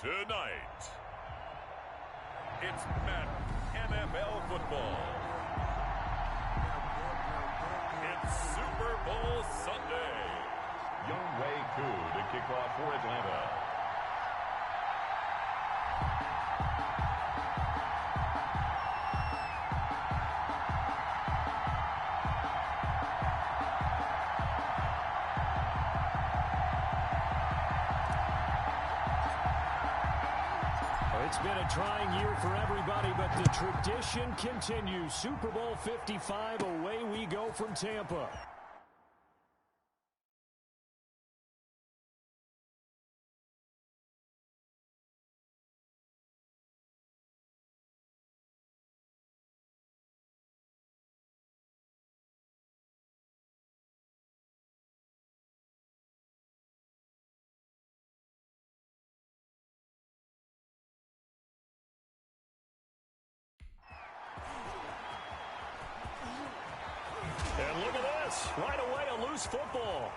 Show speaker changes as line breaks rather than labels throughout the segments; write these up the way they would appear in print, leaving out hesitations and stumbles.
Tonight, it's Madden NFL football. It's Super Bowl Sunday. Younghoe Koo to kick off for Atlanta.
It's been a trying year for everybody, but the tradition continues. Super Bowl 55, away we go from Tampa. And look at this. Right away, a loose football.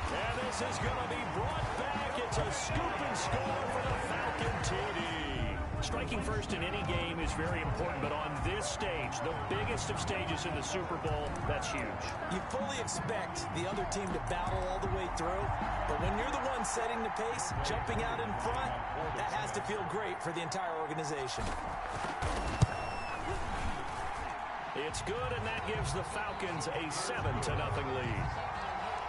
And this is going to be brought back. It's a scoop and score for the Falcon TD. Striking first in any game is very important, but on this stage, the biggest of stages in the Super Bowl, that's huge.
You fully expect the other team to battle all the way through, but when you're the one setting the pace, jumping out in front, that has to feel great for the entire organization.
It's good, and that gives the Falcons a 7-0 lead.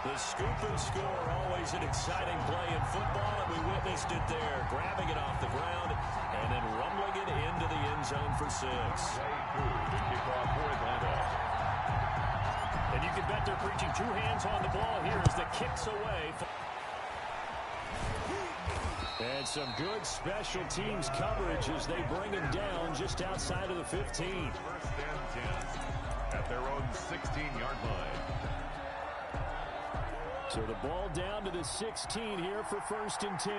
The scoop and score, always an exciting play in football, and we witnessed it there, grabbing it off the ground and then rumbling it into the end zone for 6. And you can bet they're preaching two hands on the ball here as the kick's away. And some good special teams coverage as they bring him down just outside of the 15.
First and 10 at their own 16-yard line.
So the ball down to the 16 here for 1st and 10.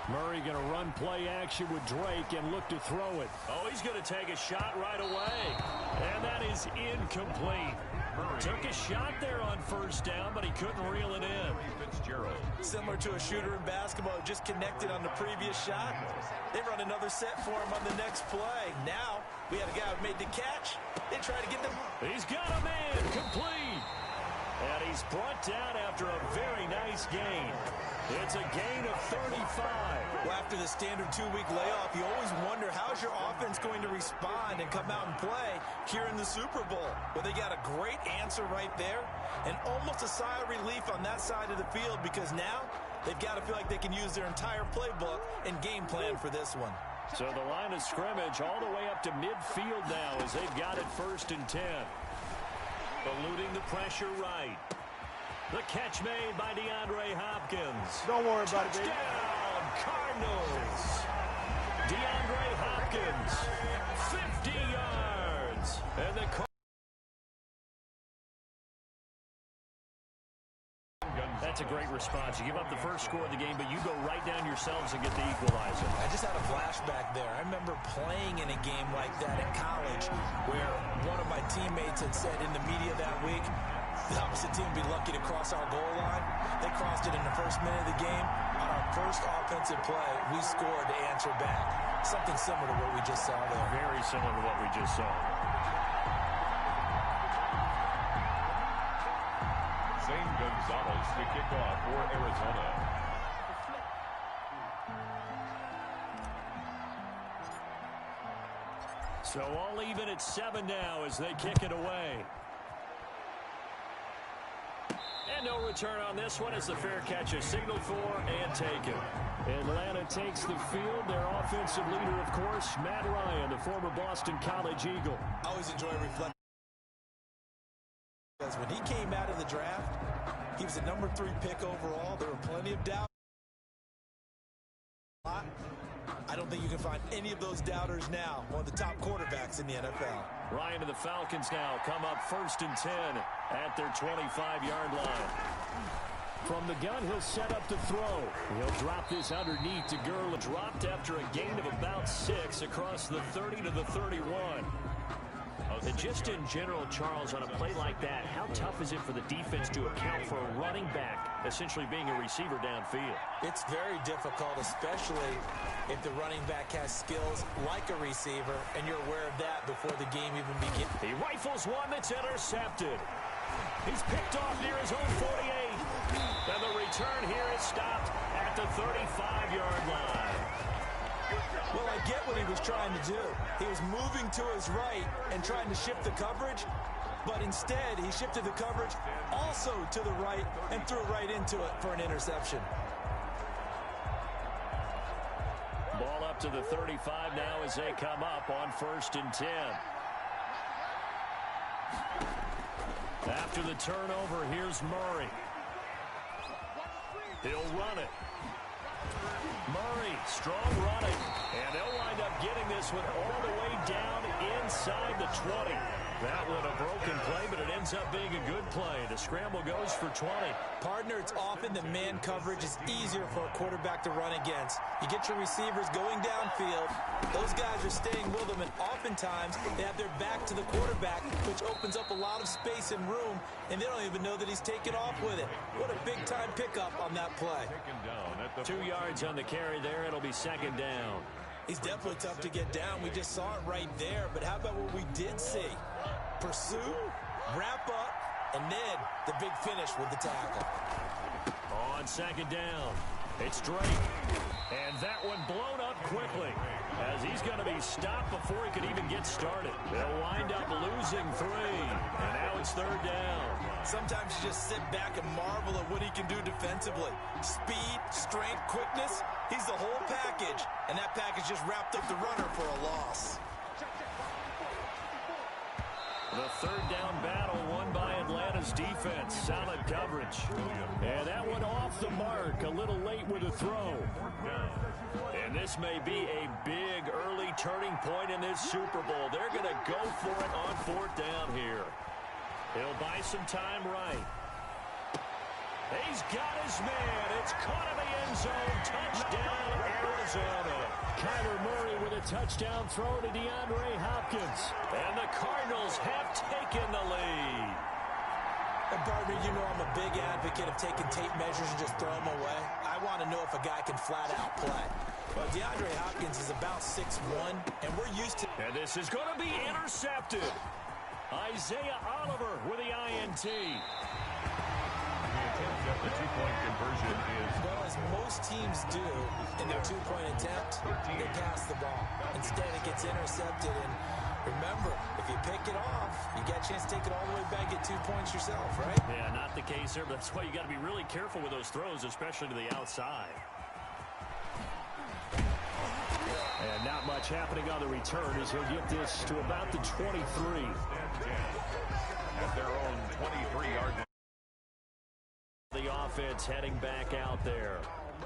Murray going to run play action with Drake and look to throw it. Oh, he's going to take a shot right away. And that is incomplete. Took a shot there on 1st down, but he couldn't reel it in.
Similar to a shooter in basketball, just connected on the previous shot. They run another set for him on the next play. Now, we have a guy who made the catch. They try to get them.
He's got a man complete. And he's brought down after a very nice gain. It's a gain of 35.
Well, after the standard 2-week layoff, you always wonder how's your offense going to respond and come out and play here in the Super Bowl. Well, they got a great answer right there and almost a sigh of relief on that side of the field because now they've got to feel like they can use their entire playbook and game plan for this one.
So the line of scrimmage all the way up to midfield now as they've got it 1st and 10. Eluding the pressure right. The catch made by DeAndre Hopkins.
Don't worry about it, baby.
Touchdown, Cardinals. DeAndre Hopkins, 50 yards. And the That's a great response. You give up the first score of the game, but you go right down yourselves and get the equalizer.
I just had a flashback there. I remember playing in a game like that in college where one of my teammates had said in the media that week, the opposite team would be lucky to cross our goal line. They crossed it in the first minute of the game. On our first offensive play, we scored to answer back. Something similar to what we just saw there.
Very similar to what we just saw.
Zane Gonzalez to kick off for Arizona.
So all even at 7 now as they kick it away. And no return on this one as the fair catch is signaled for and taken. Atlanta takes the field. Their offensive leader, of course, Matt Ryan, the former Boston College Eagle.
I always enjoy reflecting. Because when he came out of the draft, he was a number 3 pick overall. There were plenty of doubts. I don't think you can find any of those doubters now. One of the top quarterbacks in the NFL.
Ryan and the Falcons now come up 1st and 10 at their 25-yard line. From the gun, he'll set up to throw. He'll drop this underneath to Gurley. Dropped after a gain of about 6 across the 30 to the 31. And just in general, Charles, on a play like that, how tough is it for the defense to account for a running back essentially being a receiver downfield?
It's very difficult, especially if the running back has skills like a receiver, and you're aware of that before the game even begins.
He rifles one that's intercepted. He's picked off near his own 48. And the return here is stopped at the 35-yard line.
Well, I get what he was trying to do. He was moving to his right and trying to shift the coverage, but instead he shifted the coverage also to the right and threw right into it for an interception.
Ball up to the 35 now as they come up on 1st and 10. After the turnover, here's Murray. He'll run it. Murray, strong running. And they'll wind up getting this one all the way down inside the 20. That one a broken play, but it ends up being a good play. The scramble goes for 20.
Partner, it's often the man coverage is easier for a quarterback to run against. You get your receivers going downfield. Those guys are staying with them, and oftentimes they have their back to the quarterback, which opens up a lot of space and room, and they don't even know that he's taken off with it. What a big-time pickup on that play.
2 yards on the carry there. It'll be 2nd down.
He's definitely tough to get down. We just saw it right there, but how about what we did see? Pursue, wrap up, and then the big finish with the tackle.
On 2nd down, it's Drake. And that one blown up quickly as he's going to be stopped before he could even get started. They'll wind up losing 3. And now it's 3rd down.
Sometimes you just sit back and marvel at what he can do defensively. Speed, strength, quickness, he's the whole package. And that package just wrapped up the runner for a loss.
The 3rd down battle won by Atlanta's defense. Solid coverage. And that one off the mark. A little late with a throw. And this may be a big early turning point in this Super Bowl. They're going to go for it on 4th down here. He'll buy some time right. He's got his man. It's caught in the end zone. Touchdown, Arizona. Kyler Murray with a touchdown throw to DeAndre Hopkins. And the Cardinals have taken the lead.
And partner, you know I'm a big advocate of taking tape measures and just throw them away. I want to know if a guy can flat out play. Well, DeAndre Hopkins is about 6'1", and we're used to...
And this is going to be intercepted. Isaiah Oliver with the INT.
The two-point conversion is...
Well, as most teams do in their two-point attempt, they pass the ball. Instead, it gets intercepted. And remember, if you pick it off, you get a chance to take it all the way back, get 2 points yourself, right?
Yeah, not the case here, but that's why you got to be really careful with those throws, especially to the outside. And not much happening on the return as he'll get this to about the 23.
At their own 23-yard line.
The offense heading back out there.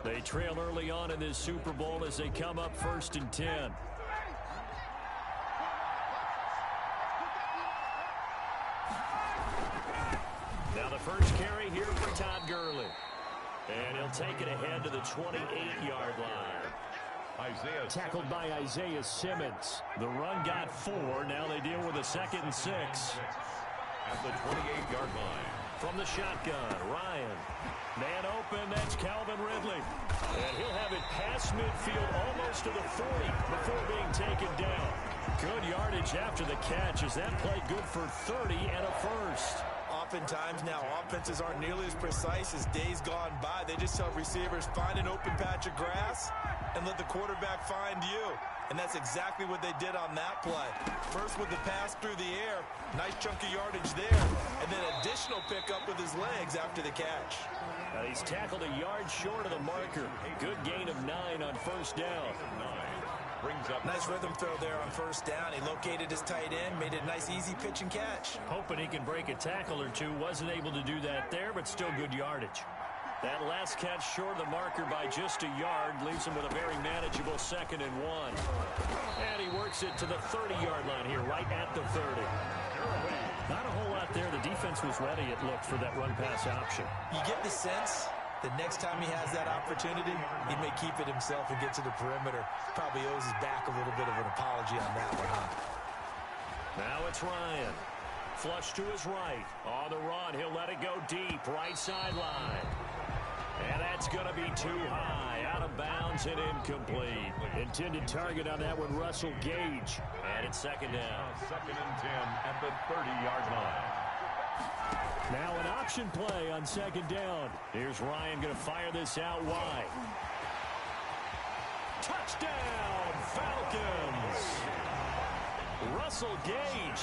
They trail early on in this Super Bowl as they come up 1st and 10. Now the first carry here for Todd Gurley. And he'll take it ahead to the 28-yard line. Tackled by Isaiah Simmons. The run got 4. Now they deal with a 2nd and 6.
At the 28-yard line.
From the shotgun, Ryan. Man open, that's Calvin Ridley. And he'll have it past midfield almost to the 40 before being taken down. Good yardage after the catch. Is that play good for 30 and a first?
Oftentimes now, offenses aren't nearly as precise as days gone by. They just tell receivers, find an open patch of grass and let the quarterback find you. And that's exactly what they did on that play. First with the pass through the air, nice chunk of yardage there, and then additional pickup with his legs after the catch.
Now he's tackled a yard short of the marker. Good gain of 9 on 1st down.
Brings up
nice rhythm throw there on 1st down. He located his tight end, made it a nice easy pitch and catch.
Hoping he can break a tackle or two. Wasn't able to do that there, but still good yardage. That last catch short of the marker by just a yard leaves him with a very manageable 2nd and 1. And he works it to the 30-yard line here, right at the 30. Not a whole lot there. The defense was ready, it looked, for that run-pass option.
You get the sense that next time he has that opportunity, he may keep it himself and get to the perimeter. Probably owes his back a little bit of an apology on that one, huh?
Now it's Ryan. Flush to his right. On the run, he'll let it go deep. Right sideline. And that's going to be too high. Out of bounds and incomplete. Intended target on that one, Russell Gage. And it's second down.
Second and 10 at the 30-yard line.
Now an option play on second down. Here's Ryan going to fire this out wide. Touchdown, Falcons. Russell Gage,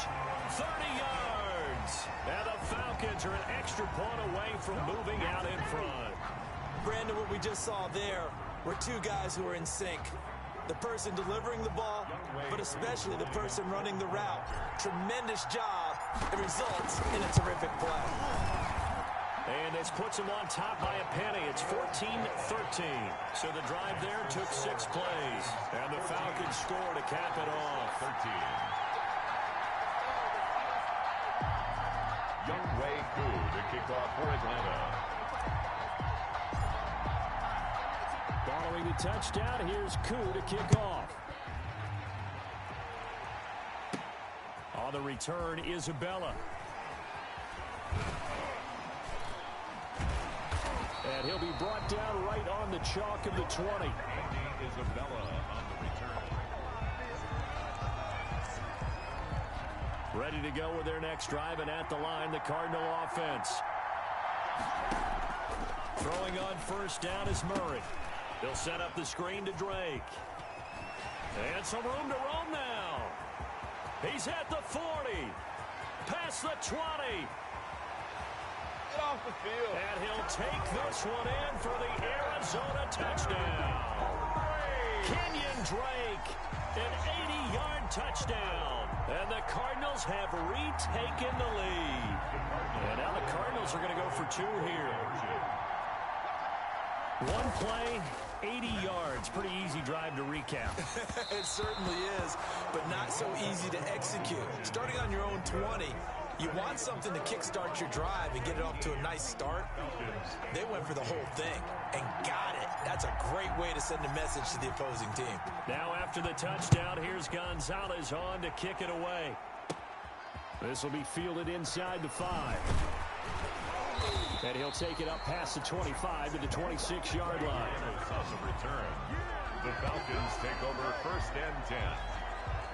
30 yards. And the Falcons are an extra point away from moving out in front.
Brandon, what we just saw there were two guys who are in sync. The person delivering the ball, but especially the person running the route. Tremendous job. It results in a terrific play.
And this puts them on top by a penny. It's 14-13. So the drive there took 6 plays. And the Falcons score to cap it off.
13. Younghoe Koo to kick off for Atlanta.
Following the touchdown, here's Koo to kick off. On the return, Isabella. And he'll be brought down right on the chalk of the 20.
Andy Isabella on the return.
Ready to go with their next drive, and at the line, the Cardinal offense. Throwing on first down is Murray. They'll set up the screen to Drake. And some room to roam now. He's at the 40. Past the 20.
Get off the field.
And he'll take this one in for the Arizona touchdown. Kenyon Drake, an 80-yard touchdown. And the Cardinals have retaken the lead. And now the Cardinals are going to go for 2 here. One play, 80 yards. Pretty easy drive to recap.
It certainly is, but not so easy to execute. Starting on your own 20, you want something to kickstart your drive and get it off to a nice start. They went for the whole thing and got it. That's a great way to send a message to the opposing team.
Now after the touchdown, here's Gonzalez on to kick it away. This will be fielded inside the 5. And he'll take it up past the 25 to the 26-yard line.
On the return, the Falcons take over first and 10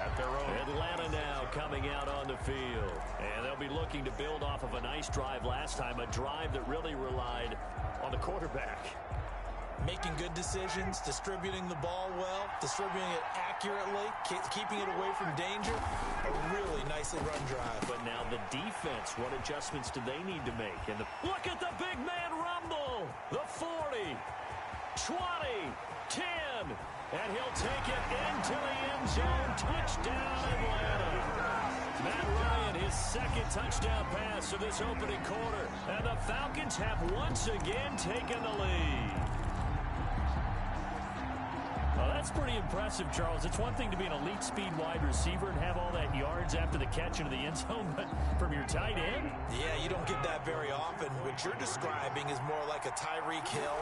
at their own.
Atlanta now coming out on the field. And they'll be looking to build off of a nice drive last time, a drive that really relied on the quarterback.
Making good decisions, distributing the ball well, distributing it accurately, keeping it away from danger. A really nicely run drive.
But now the defense, what adjustments do they need to make? And look at the big man rumble. The 40, 20, 10. And he'll take it into the end zone. Touchdown, Atlanta. Matt Ryan, his second touchdown pass of this opening quarter. And the Falcons have once again taken the lead. Well, that's pretty impressive, Charles. It's one thing to be an elite speed wide receiver and have all that yards after the catch into the end zone, but from your tight end?
Yeah, you don't get that very often. What you're describing is more like a Tyreek Hill,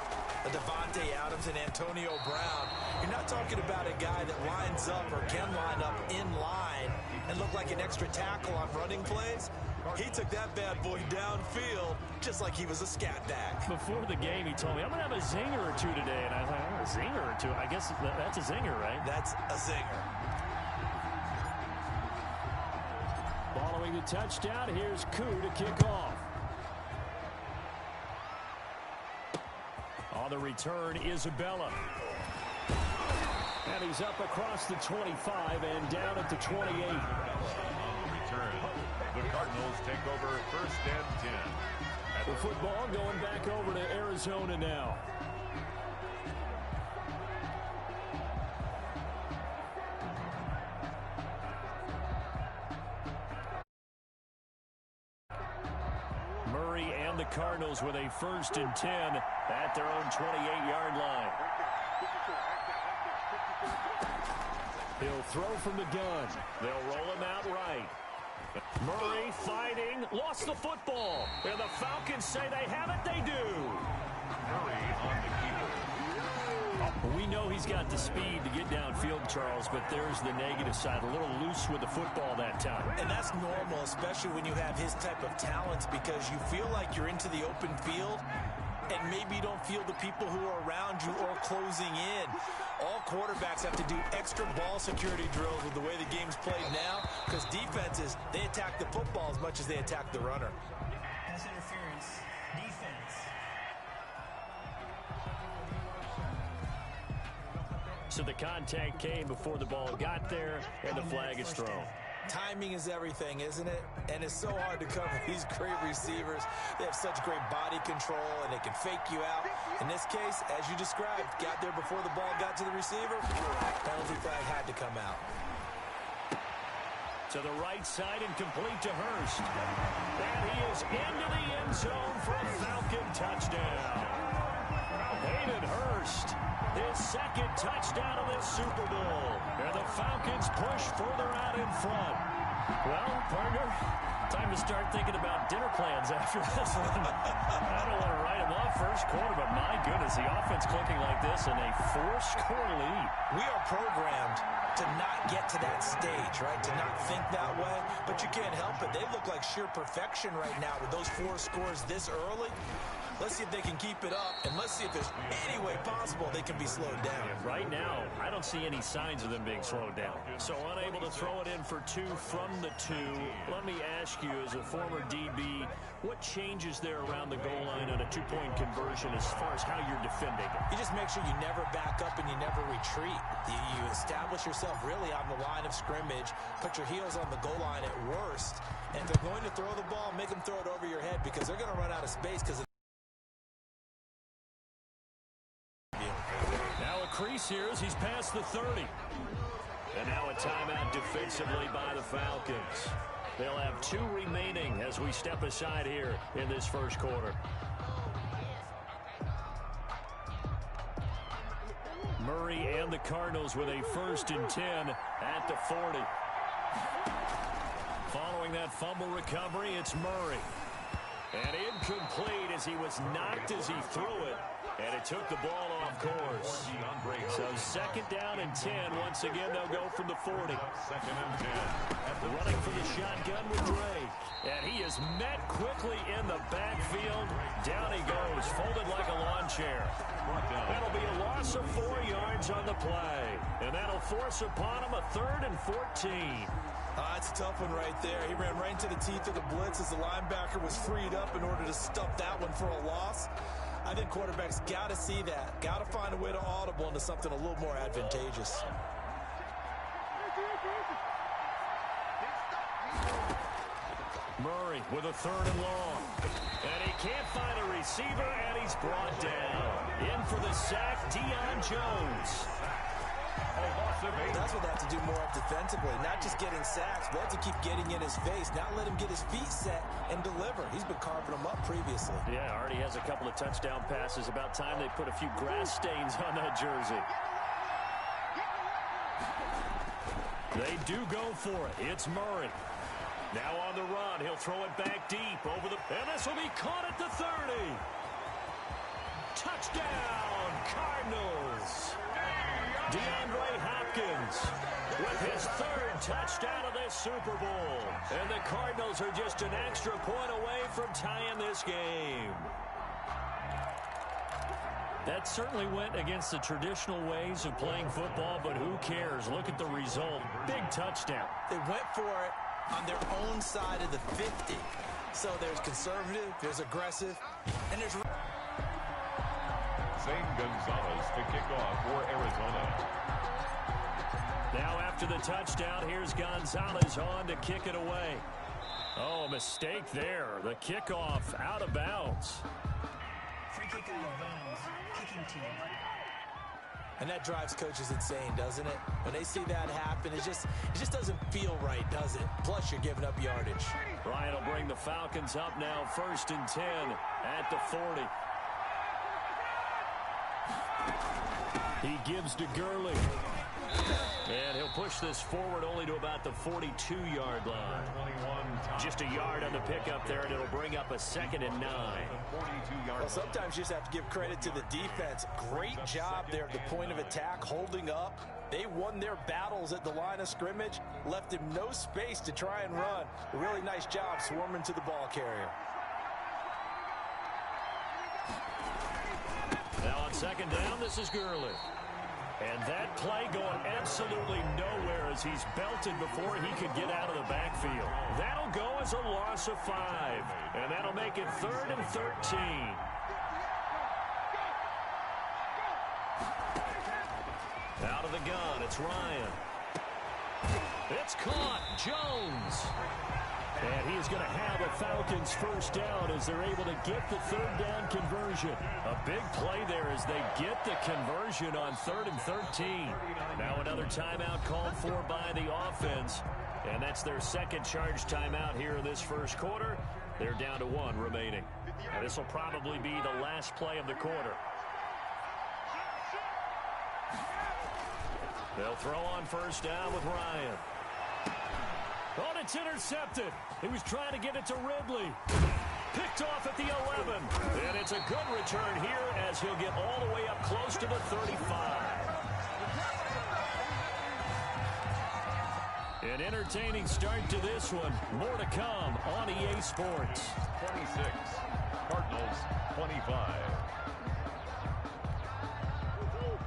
a Devontae Adams, and Antonio Brown. You're not talking about a guy that lines up or can line up in line and look like an extra tackle on running plays. He took that bad boy downfield just like he was a scat back.
Before the game, he told me, I'm going to have a zinger or two today. And I thought, a zinger or two? I guess that's a zinger, right?
That's a zinger.
Following the touchdown, here's Koo to kick off. On the return, Isabella. And he's up across the 25 and down at the 28.
On the return, the Cardinals take over first and 10.
The football going back over to Arizona now. Murray and the Cardinals with a first and 10 at their own 28-yard line. He'll throw from the gun. They'll roll him out right. Murray fighting, lost the football. And the Falcons say they have it, they do.
Murray on the keeper.
We know he's got the speed to get downfield, Charles, but there's the negative side. A little loose with the football that time.
And that's normal, especially when you have his type of talents, because you feel like you're into the open field and maybe you don't feel the people who are around you or closing in. All quarterbacks have to do extra ball security drills with the way the game's played now, because defenses, they attack the football as much as they attack the runner.
Pass interference. Defense.
So the contact came before the ball got there, and the flag is thrown.
Timing is everything, isn't it? And it's so hard to cover these great receivers. They have such great body control, and they can fake you out. In this case, as you described, got there before the ball got to the receiver. Penalty flag had to come out.
To the right side and complete to Hurst. And he is into the end zone for a Falcon touchdown. Hayden Hurst, his second touchdown of this Super Bowl. And the Falcons push further out in front. Well, partner, time to start thinking about dinner plans after this one. I don't want to write him off first quarter, but my goodness, the offense clicking like this in a 4-score lead.
We are programmed to not get to that stage, right? To not think that way, but you can't help it. They look like sheer perfection right now with those 4 scores this early. Let's see if they can keep it up, and let's see if there's any way possible they can be slowed down.
Right now, I don't see any signs of them being slowed down. So unable to throw it in for 2 from the 2. Let me ask you, as a former DB, what changes there around the goal line on a 2-point conversion as far as how you're defending it?
You just make sure you never back up and you never retreat. You establish yourself really on the line of scrimmage, put your heels on the goal line at worst, and if they're going to throw the ball, make them throw it over your head, because they're going to run out of space. Because
now a crease here as he's past the 30. And now a timeout defensively by the Falcons. They'll have 2 remaining as we step aside here in this first quarter. Murray and the Cardinals with a 1st and 10 at the 40. Following that fumble recovery, it's Murray. And incomplete as he was knocked as he threw it. And it took the ball off course. So 2nd down and 10. Once again, they'll go from the 40.
2nd and 10.
Running for the shotgun with Dre. And he is met quickly in the backfield. Down he goes, folded like a lawn chair. That'll be a loss of 4 yards on the play. And that'll force upon him a 3rd and 14.
That's a tough one right there. He ran right into the teeth of the blitz as the linebacker was freed up in order to stuff that one for a loss. I think quarterbacks got to see that. Got to find a way to audible into something a little more advantageous.
Murray with a 3rd and long. And he can't find a receiver, and he's brought down. In for the sack, Deion Jones.
That's what they have to do more of defensively. Not just getting sacks, but have to keep getting in his face. Not let him get his feet set and deliver. He's been carving them up previously.
Yeah, already has a couple of touchdown passes. About time they put a few grass stains on that jersey. They do go for it. It's Murray. Now on the run. He'll throw it back deep over the... And this will be caught at the 30. Touchdown, Cardinals. DeAndre Hopkins with his 3rd touchdown of this Super Bowl. And the Cardinals are just an extra point away from tying this game. That certainly went against the traditional ways of playing football, but who cares? Look at the result. Big touchdown.
They went for it on their own side of the 50. So there's conservative, there's aggressive, and there's...
Zane Gonzalez to kick off for Arizona.
Now after the touchdown, here's Gonzalez on to kick it away. Oh, mistake there. The kickoff out of bounds.
Free kick out of bounds. Kicking team.
And that drives coaches insane, doesn't it? When they see that happen, it just doesn't feel right, does it? Plus, you're giving up yardage.
Ryan will bring the Falcons up now, 1st and 10 at the 40. He gives to Gurley. And he'll push this forward only to about the 42-yard line. Just a yard on the pickup there, and it'll bring up a 2nd and 9.
Well, sometimes you just have to give credit to the defense. Great job there at the point of attack, holding up. They won their battles at the line of scrimmage, left him no space to try and run. A really nice job swarming to the ball carrier.
Now on 2nd down, this is Gurley. And that play going absolutely nowhere as he's belted before he could get out of the backfield. That'll go as a loss of 5. And that'll make it 3rd and 13. Out of the gun, it's Ryan. It's caught. Jones. And he is going to have a Falcons first down as they're able to get the 3rd down conversion. A big play there as they get the conversion on 3rd and 13. Now another timeout called for by the offense. And that's their 2nd charge timeout here in this first quarter. They're down to 1 remaining. And this will probably be the last play of the quarter. They'll throw on first down with Ryan. Oh, and it's intercepted. He was trying to get it to Ridley. Picked off at the 11. And it's a good return here as he'll get all the way up close to the 35. An entertaining start to this one. More to come on EA Sports.
26. Cardinals 25.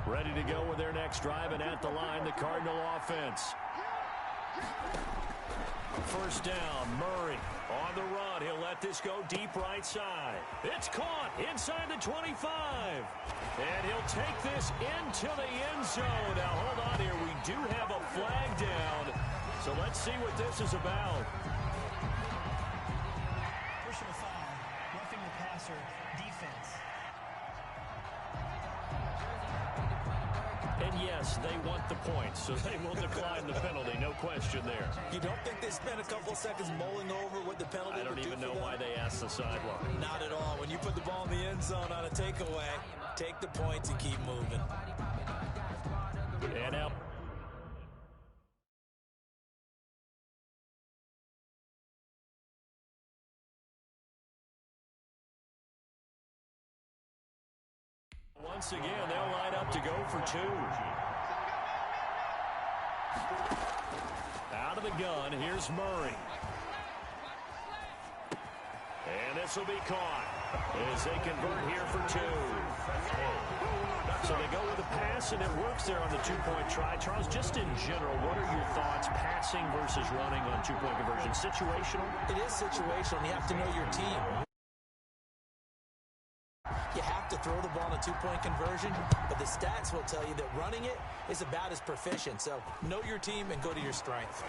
Ready to go with their next drive, and at the line, the Cardinal offense. First down, Murray on the run. He'll let this go deep right side. It's caught inside the 25. And he'll take this into the end zone. Now, hold on here. We do have a flag down. So let's see what this is about.
Personal foul, roughing the passer, defense.
And yes, they want the points, so they will decline the penalty. No question there.
You don't think they spent a couple seconds mulling over what the penalty
I don't even know why they asked the sideline.
Not at all. When you put the ball in the end zone on a takeaway, take the points and keep moving.
And out. Once again, they'll line up to go for 2. Out of the gun, here's Murray. And this will be caught as they convert here for 2. So they go with a pass, and it works there on the 2-point try. Charles, just in general, what are your thoughts, passing versus running on 2-point conversion? Situational?
It is situational. You have to know your team. You have to throw the ball in a 2-point conversion, but the stats will tell you that running it is about as proficient. So know your team and go to your strength.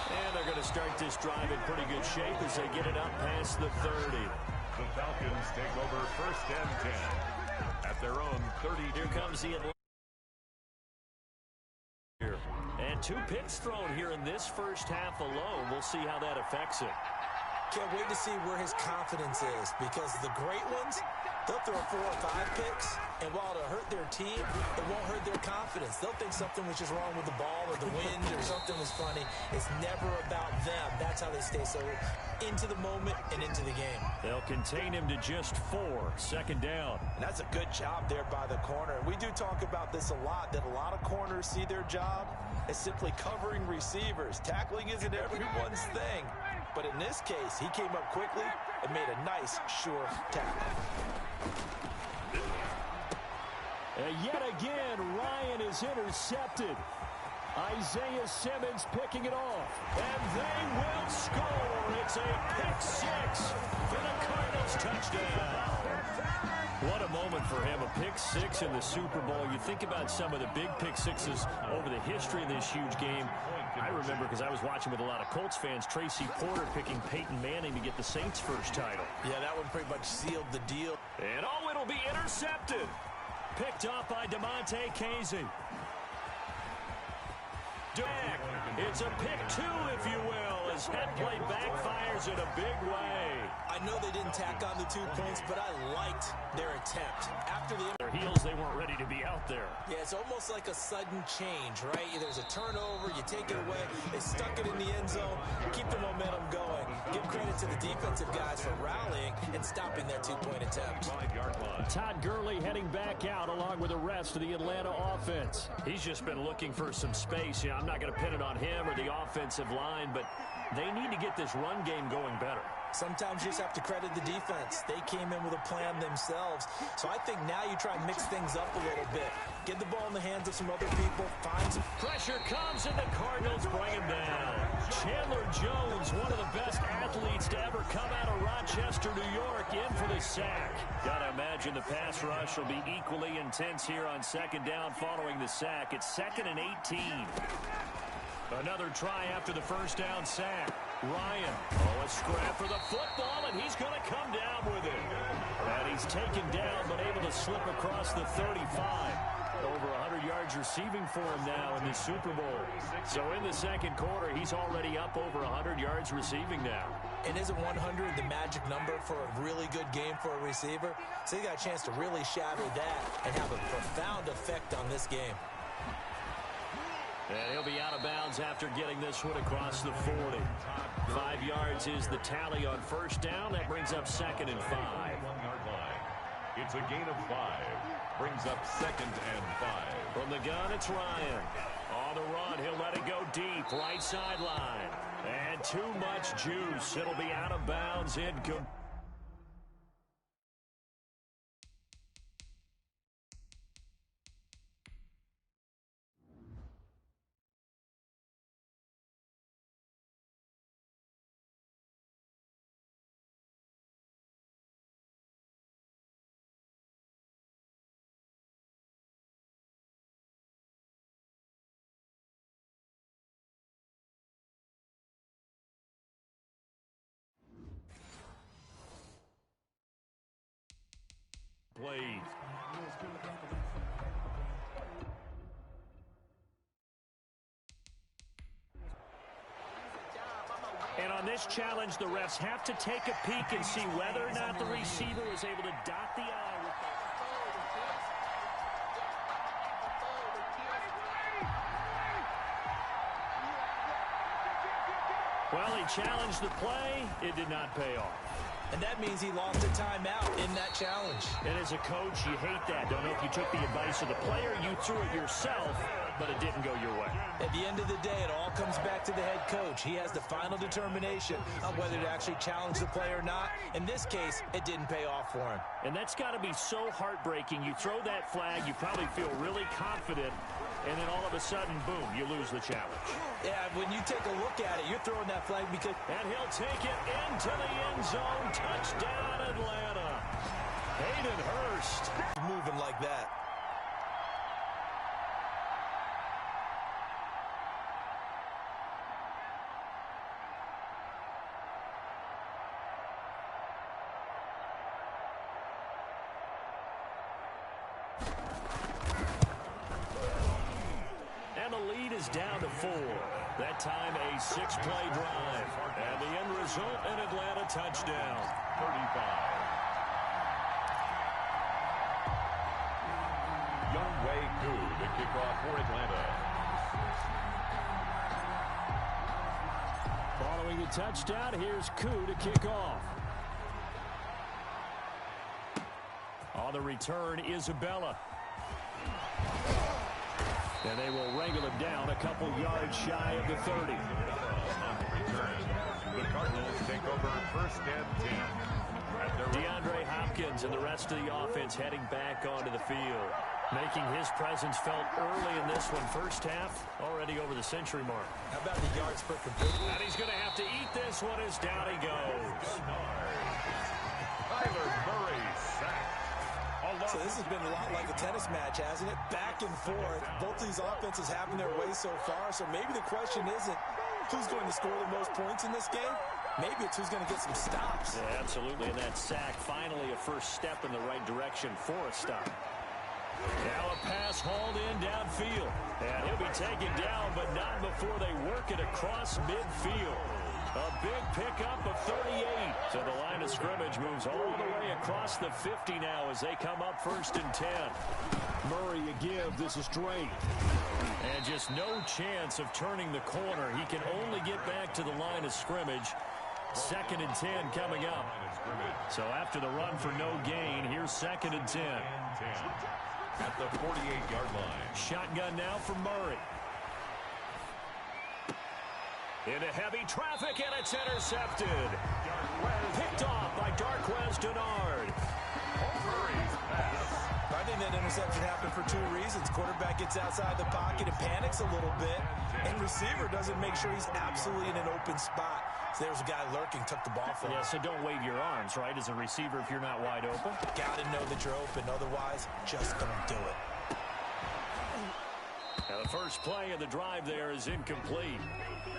And they're going to start this drive in pretty good shape as they get it up past the 30.
The Falcons take over 1st and 10 at their own 30.
Here comes the Atlanta. And 2 picks thrown here in this first half alone. We'll see how that affects it.
Can't wait to see where his confidence is, because the great ones, they'll throw 4 or 5 picks, and while it'll hurt their team, it won't hurt their confidence. They'll think something was just wrong with the ball or the wind or something was funny. It's never about them. That's how they stay so into the moment and into the game.
They'll contain him to just 4. 2nd down.
And that's a good job there by the corner. And we do talk about this a lot, that a lot of corners see their job as simply covering receivers. Tackling isn't everyone's thing. But in this case, he came up quickly and made a nice, sure tackle.
And yet again, Ryan is intercepted. Isaiah Simmons picking it off. And they will score. It's a pick 6 for the Cardinals touchdown. What a moment for him, a pick 6 in the Super Bowl. You think about some of the big pick 6s over the history of this huge game. I remember, because I was watching with a lot of Colts fans, Tracy Porter picking Peyton Manning to get the Saints' first title.
Yeah, that one pretty much sealed the deal.
And oh, it'll be intercepted. Picked off by DeMonte Casey. It's a pick 2, if you will, as that play backfires in a big way.
I know they didn't tack on the 2 points, but I liked their attempt. After the
their heels. They weren't ready to be out there.
Yeah, it's almost like a sudden change, right? There's a turnover, you take it away, they stuck it in the end zone, keep the momentum going. Give credit to the defensive guys for rallying and stopping their two-point attempt.
5-yard line.
Todd Gurley heading back out along with the rest of the Atlanta offense. He's just been looking for some space. I'm not going to pin it on him or the offensive line, but they need to get this run game going better.
Sometimes you just have to credit the defense. They came in with a plan themselves. So I think now you try and mix things up a little bit. Get the ball in the hands of some other people. Find some
pressure comes, and the Cardinals bring him down. Chandler Jones, one of the best athletes to ever come out of Rochester, New York, in for the sack. Got to imagine the pass rush will be equally intense here on second down following the sack. It's 2nd and 18. Another try after the first down sack. Ryan, a scrap for the football, and he's going to come down with it. And he's taken down, but able to slip across the 35. Over 100 yards receiving for him now in the Super Bowl. So in the second quarter, he's already up over 100 yards receiving now.
And isn't 100 the magic number for a really good game for a receiver? So he got a chance to really shatter that and have a profound effect on this game.
And he'll be out of bounds after getting this one across the 40. 5 yards is the tally on first down. That brings up 2nd and 5.
1-yard line. It's a gain of 5. Brings up 2nd and 5.
From the gun, it's Ryan. On the run, he'll let it go deep. Right sideline. And too much juice. It'll be out of bounds. Played. And on this challenge, the refs have to take a peek and see whether or not the receiver is able to dot the I with Well, he challenged the play. It did not pay off.
And that means he lost a timeout in that challenge.
And as a coach, you hate that. Don't know if you took the advice of the player, you threw it yourself, but it didn't go your way.
At the end of the day, it all comes back to the head coach. He has the final determination on whether to actually challenge the play or not. In this case, it didn't pay off for him.
And that's got to be so heartbreaking. You throw that flag, you probably feel really confident, and then all of a sudden, boom, you lose the challenge.
Yeah, when you take a look at it, you're throwing that flag because...
And he'll take it into the end zone. Touchdown, Atlanta. Hayden Hurst.
Moving like that.
Down to 4. That time a 6-play drive. And the end result, an Atlanta touchdown.
35. Younghoe Koo, the kickoff for Atlanta.
Following the touchdown, here's Koo to kick off. On the return, Isabella. And they will wrangle him down a couple yards shy of the 30.
On the return, the Cardinals take over 1st and 10.
DeAndre Hopkins and the rest of the offense heading back onto the field. Making his presence felt early in this one. First half, already over the century mark.
How about the yards per completion?
And he's going to have to eat this one as down he goes.
Kyler Murray sacked.
So this has been a lot like a tennis match, hasn't it? Back and forth. Both these offenses having their way so far. So maybe the question isn't who's going to score the most points in this game. Maybe it's who's going to get some stops.
Yeah, absolutely. And that sack, finally a first step in the right direction for a stop. Now a pass hauled in downfield. And he'll be taken down, but not before they work it across midfield. A big pickup of 38. So the line of scrimmage moves all the way across the 50 now as they come up 1st and 10.
Murray a give. This is Drake.
And just no chance of turning the corner. He can only get back to the line of scrimmage. 2nd and 10 coming up. So after the run for no gain, here's 2nd and 10.
At the 48-yard line.
Shotgun now for Murray. Into heavy traffic, and it's intercepted. Picked off by Darqueze Dennard.
I think that interception happened for 2 reasons. Quarterback gets outside the pocket and panics a little bit, and receiver doesn't make sure he's absolutely in an open spot. So there's a guy lurking, took the ball from him.
Yeah, so don't wave your arms, right, as a receiver if you're not wide open.
Got to know that you're open. Otherwise, just don't do it.
Now the first play of the drive there is incomplete.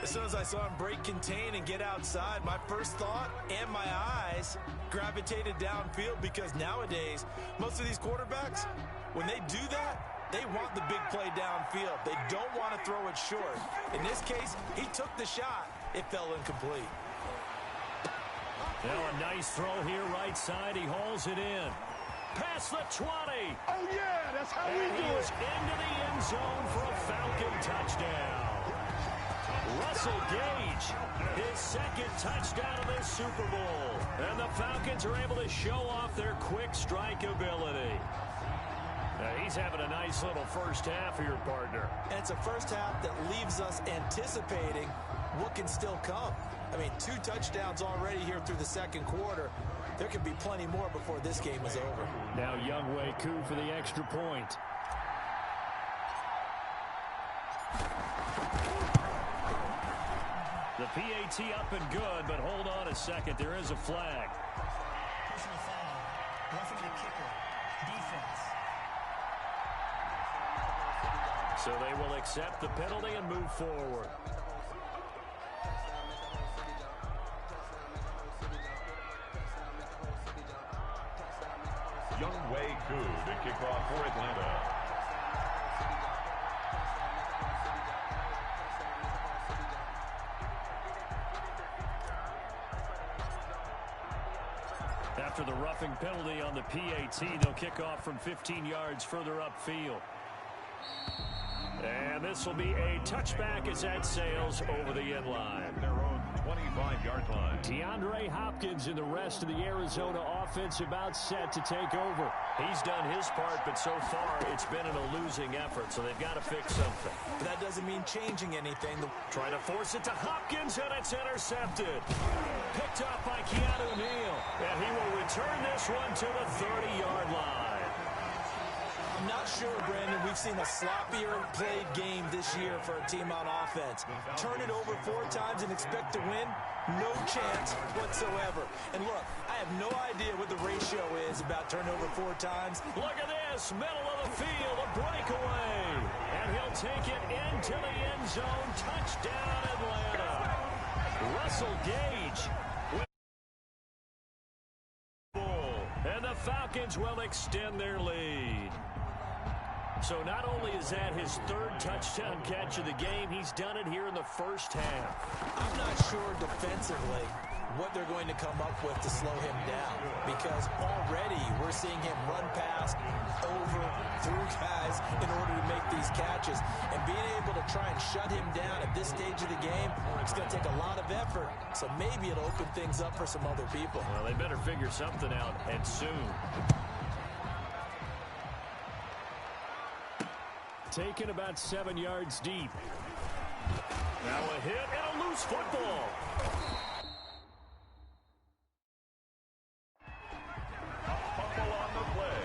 As soon as I saw him break contain and get outside, my first thought and my eyes gravitated downfield, because nowadays, most of these quarterbacks, when they do that, they want the big play downfield. They don't want to throw it short. In this case, he took the shot. It fell incomplete.
Now a nice throw here right side. He hauls it in. Past the 20.
Oh, yeah, that's how we do
He
it.
is into the end zone for a Falcon touchdown. Russell Gage, his 2nd touchdown of this Super Bowl. And the Falcons are able to show off their quick strike ability. Now he's having a nice little first half here, partner.
And it's a first half that leaves us anticipating what can still come. I mean, 2 touchdowns already here through the 2nd quarter. There could be plenty more before this game is over.
Now Younghoe Koo for the extra point. The PAT up and good, but hold on a second. There is a flag.
Personal foul. Roughing the kicker. Defense.
So they will accept the penalty and move forward.
Younghoe Koo to kick off for Atlanta.
After the roughing penalty on the PAT, they'll kick off from 15 yards further upfield. And this will be a touchback as that sails over the end line.
At their own 25-yard line.
DeAndre Hopkins and the rest of the Arizona offense about set to take over. He's done his part, but so far it's been in a losing effort, so they've got to fix something.
But that doesn't mean changing anything.
Trying to force it to Hopkins, and it's intercepted. Picked up by Keanu Neal, and he will return this one to the 30-yard line.
I'm not sure, Brandon, we've seen a sloppier played game this year for a team on offense. Turn it over 4 times and expect to win? No chance whatsoever. And look, I have no idea what the ratio is about turnover 4 times.
Look at this, middle of the field, a breakaway. And he'll take it into the end zone. Touchdown, Atlanta. Russell Gage. And the Falcons will extend their lead. So not only is that his 3rd touchdown catch of the game, he's done it here in the first half.
I'm not sure defensively what they're going to come up with to slow him down, because already we're seeing him run past, over, through guys in order to make these catches. And being able to try and shut him down at this stage of the game, it's going to take a lot of effort. So maybe it'll open things up for some other people.
Well, they better figure something out, and soon. Taken about 7 yards deep. Now a hit and a loose football.
A fumble on the play.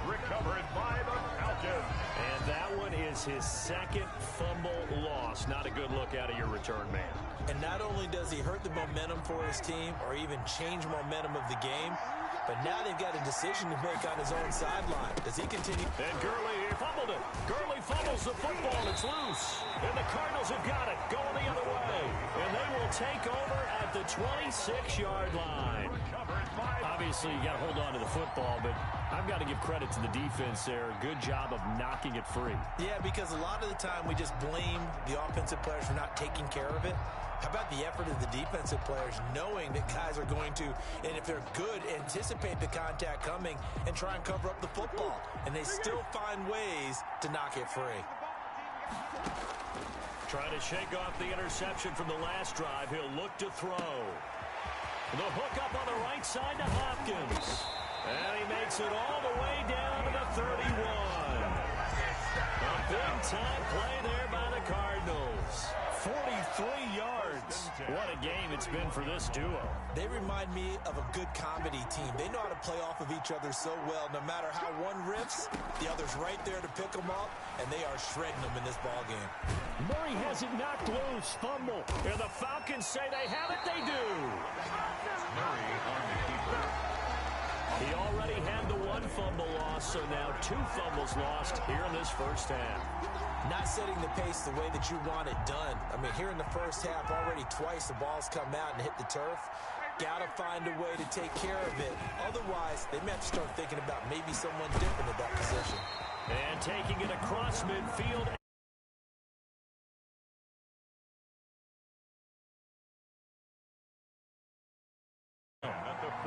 Recovered by the Falcons.
And that one is his 2nd fumble loss. Not a good look out of your return man.
And not only does he hurt the momentum for his team or even change momentum of the game, but now they've got a decision to make on his own sideline. Does he continue?
And Gurley fumbled it. Gurley fumbles the football. It's loose. And the Cardinals have got it. Going the other way. And they will take over at the 26-yard line. Obviously, you got to hold on to the football, but I've got to give credit to the defense there. Good job of knocking it free.
Yeah, because a lot of the time we just blame the offensive players for not taking care of it. How about the effort of the defensive players knowing that guys are going to, and if they're good, anticipate the contact coming and try and cover up the football. And they still find ways to knock it free.
Trying to shake off the interception from the last drive. He'll look to throw. The hook up on the right side to Hopkins. And he makes it all the way down to the 31. A big-time play there by the Cardinals. 43 yards. What a game it's been for this duo.
They remind me of a good comedy team. They know how to play off of each other so well. No matter how one riffs, the other's right there to pick them up, and they are shredding them in this ball game.
Murray has it knocked loose. Fumble. And the Falcons say they have it. They do.
Murray on the keeper.
He already had the one fumble loss, so now 2 fumbles lost here in this first half.
Not setting the pace the way that you want it done. I mean, here in the first half, already twice the ball's come out and hit the turf. Got to find a way to take care of it. Otherwise, they may have to start thinking about maybe someone different at that position.
And taking it across midfield.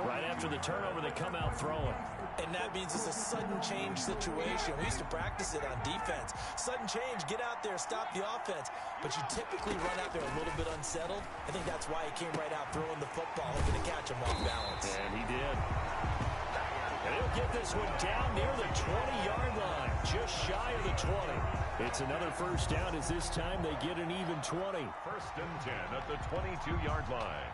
Right after the turnover, they come out throwing.
And that means it's a sudden change situation. We used to practice it on defense. Sudden change, get out there, stop the offense. But you typically run out there a little bit unsettled. I think that's why he came right out throwing the football, hoping to catch him off balance.
And he did. And he'll get this one down near the 20-yard line, just shy of the 20. It's another first down as this time they get an even 20.
First and 10 at the 22-yard line.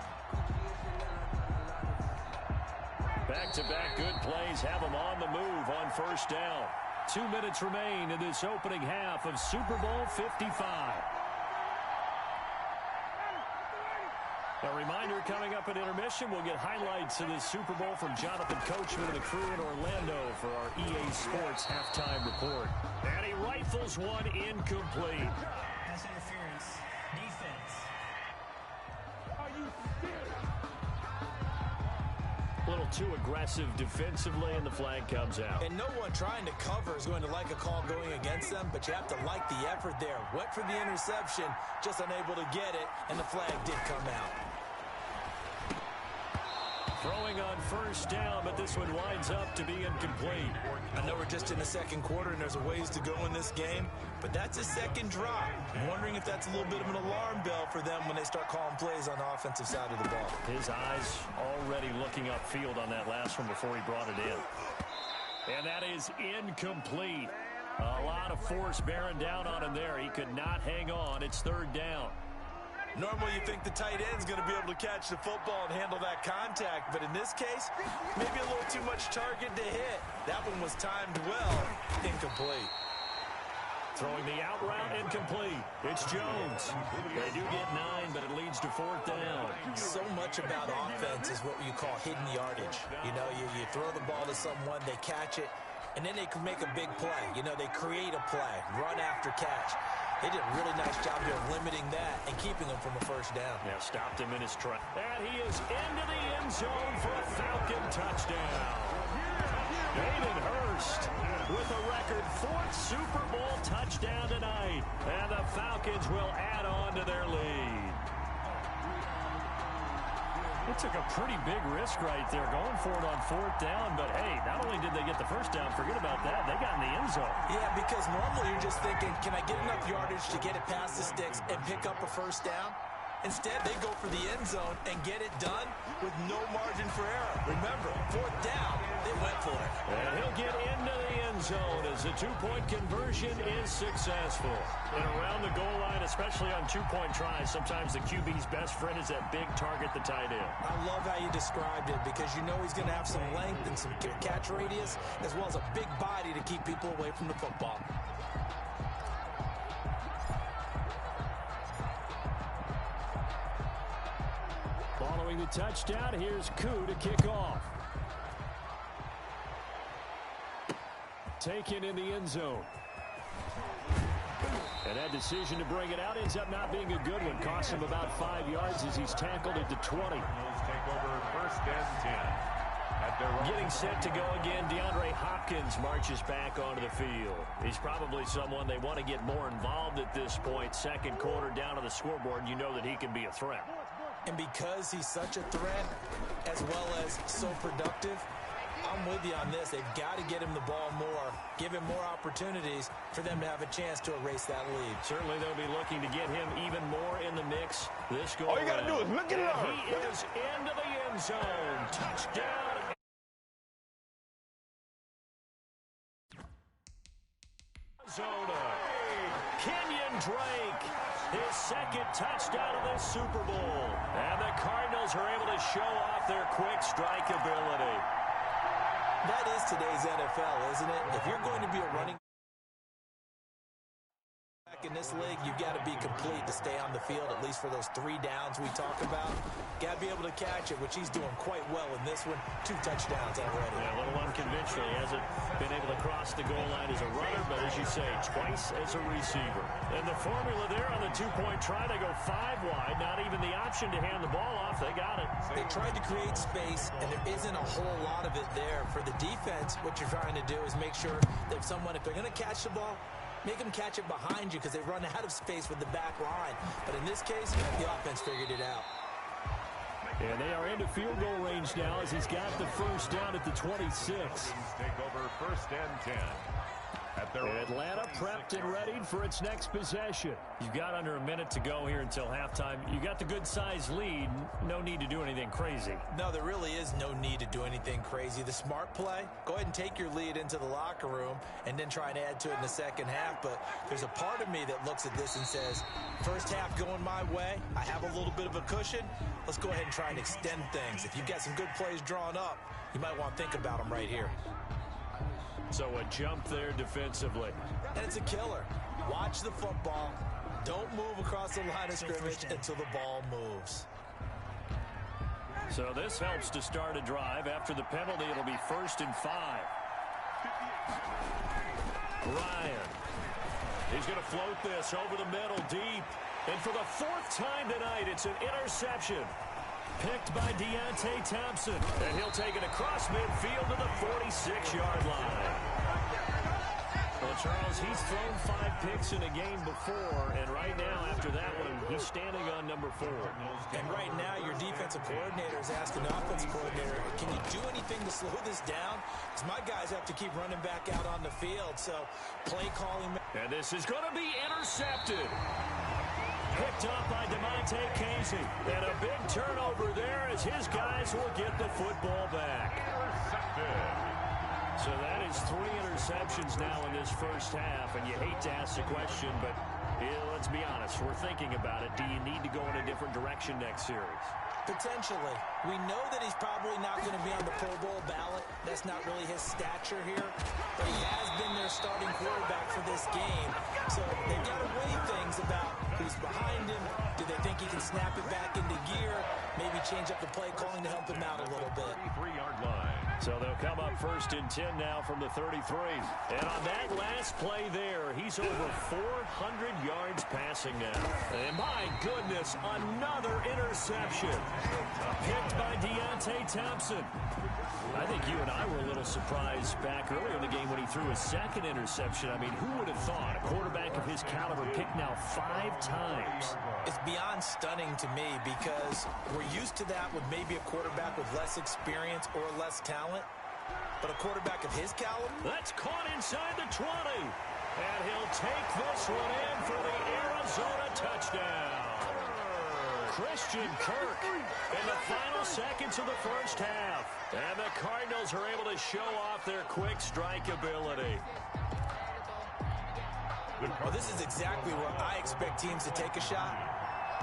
Back-to-back good plays have them on the move on first down. 2 minutes remain in this opening half of Super Bowl 55. A reminder, coming up at intermission, we'll get highlights of this Super Bowl from Jonathan Coachman and the crew in Orlando for our EA Sports halftime report. And he rifles one incomplete.
Pass interference. Defense.
A little too aggressive defensively, and the flag comes out.
And no one trying to cover is going to like a call going against them, but you have to like the effort there. Went for the interception, just unable to get it, and the flag did come out.
Throwing on first down, but this one winds up to be incomplete.
I know we're just in the second quarter and there's a ways to go in this game, but that's a second drop. I'm wondering if that's a little bit of an alarm bell for them when they start calling plays on the offensive side of the ball.
His eyes already looking upfield on that last one before he brought it in. And that is incomplete. A lot of force bearing down on him there. He could not hang on. It's third down.
Normally you think the tight end's going to be able to catch the football and handle that contact, but in this case, maybe a little too much target to hit. That one was timed well. Incomplete.
Throwing the out route, incomplete. It's Jones. They do get 9, but it leads to fourth down.
So much about offense is what you call hidden yardage. You know, you throw the ball to someone, they catch it, and then they can make a big play. You know, they create a play, run after catch. They did a really nice job here of limiting that and keeping him from a first down.
Yeah, stopped him in his track. And he is into the end zone for a Falcon touchdown. Hayden Hurst with a record 4th Super Bowl touchdown tonight. And the Falcons will add on to their lead. They took a pretty big risk right there going for it on fourth down. But, hey, not only did they get the first down, forget about that, they got in the end zone.
Yeah, because normally you're just thinking, can I get enough yardage to get it past the sticks and pick up a first down? Instead, they go for the end zone and get it done with no margin for error. Remember, fourth down, they went for it.
And he'll get into the end zone as the two-point conversion is successful. And around the goal line, especially on two-point tries, sometimes the QB's best friend is that big target, the tight end.
I love how you described it because you know he's going to have some length and some catch radius as well as a big body to keep people away from the football.
Following the touchdown, here's Koo to kick off. Taken in the end zone. And that decision to bring it out ends up not being a good one. Costs him about 5 yards as he's tackled at the 20.
Bills take over 1st and 10. At their own.
Getting set to go again, DeAndre Hopkins marches back onto the field. He's probably someone they want to get more involved at this point. Second quarter down on the scoreboard, you know that he can be a threat.
And because he's such a threat, as well as so productive, I'm with you on this. They've got to get him the ball more, give him more opportunities for them to have a chance to erase that lead.
Certainly they'll be looking to get him even more in the mix this go.
All you got to do is look at it.
He is into the end zone. Touchdown. Arizona. Kenyon Drake, his second touchdown of this Super Bowl. And the Cardinals are able to show off their quick strike ability.
That is today's NFL, isn't it? If you're going to be a running back in this league, you've got to be complete to stay on the field, at least for those 3 downs we talk about. Got to be able to catch it, which he's doing quite well in this one. 2 touchdowns already.
Yeah, a little unconventional. He hasn't been able to cross the goal line as a runner, but as you say, twice as a receiver. And the formula there on the 2-point try, they go 5 wide. Not even the option to hand the ball off. They got it.
They tried to create space, and there isn't a whole lot of it there. For the defense, what you're trying to do is make sure that someone, if they're going to catch the ball, make them catch it behind you because they run out of space with the back line. But in this case, the offense figured it out.
And they are into field goal range now as he's got the first down at the 26.
Take over 1st and 10. At their
Atlanta prepped and readied for its next possession. You've got under a minute to go here until halftime. You got the good-sized lead. No need to do anything crazy.
No, there really is no need to do anything crazy. The smart play, go ahead and take your lead into the locker room and then try and add to it in the second half. But there's a part of me that looks at this and says, first half going my way, I have a little bit of a cushion. Let's go ahead and try and extend things. If you've got some good plays drawn up, you might want to think about them right here.
So a jump there defensively.
And it's a killer. Watch the football. Don't move across the line of scrimmage until the ball moves.
So this helps to start a drive. After the penalty, it'll be 1st and 5. Ryan. He's going to float this over the middle deep. And for the 4th time tonight, it's an interception. Picked by Deontay Thompson. And he'll take it across midfield to the 46-yard line. Well, Charles, he's thrown 5 picks in a game before, and right now, after that one, he's standing on number 4.
And right now, your defensive coordinator is asking the offensive coordinator, can you do anything to slow this down? Because my guys have to keep running back out on the field, so play calling.
And this is going to be intercepted. Picked up by DeMonte Casey. And a big turnover there as his guys will get the football back.
intercepted.
So that is 3 interceptions now in this first half, and you hate to ask the question, but let's be honest, we're thinking about it. Do you need to go in a different direction next series?
Potentially. We know that he's probably not going to be on the Pro Bowl ballot. That's not really his stature here. But he has been their starting quarterback for this game. So they've got to weigh things about who's behind him. Do they think he can snap it back into gear? Maybe change up the play calling to help him out a little bit.
33-yard line.
So they'll come up 1st and 10 now from the 33. And on that last play there, he's over 400 yards passing now. And my goodness, another interception. Picked by Deontay Thompson. I think you and I were a little surprised back earlier in the game when he threw his 2nd interception. I mean, who would have thought a quarterback of his caliber picked now 5 times?
It's beyond stunning to me because we're used to that with maybe a quarterback with less experience or less talent. But a quarterback of his caliber?
That's caught inside the 20. And he'll take this one in for the Arizona touchdown. Christian Kirk in the final seconds of the first half. And the Cardinals are able to show off their quick strike ability.
Well, this is exactly where I expect teams to take a shot.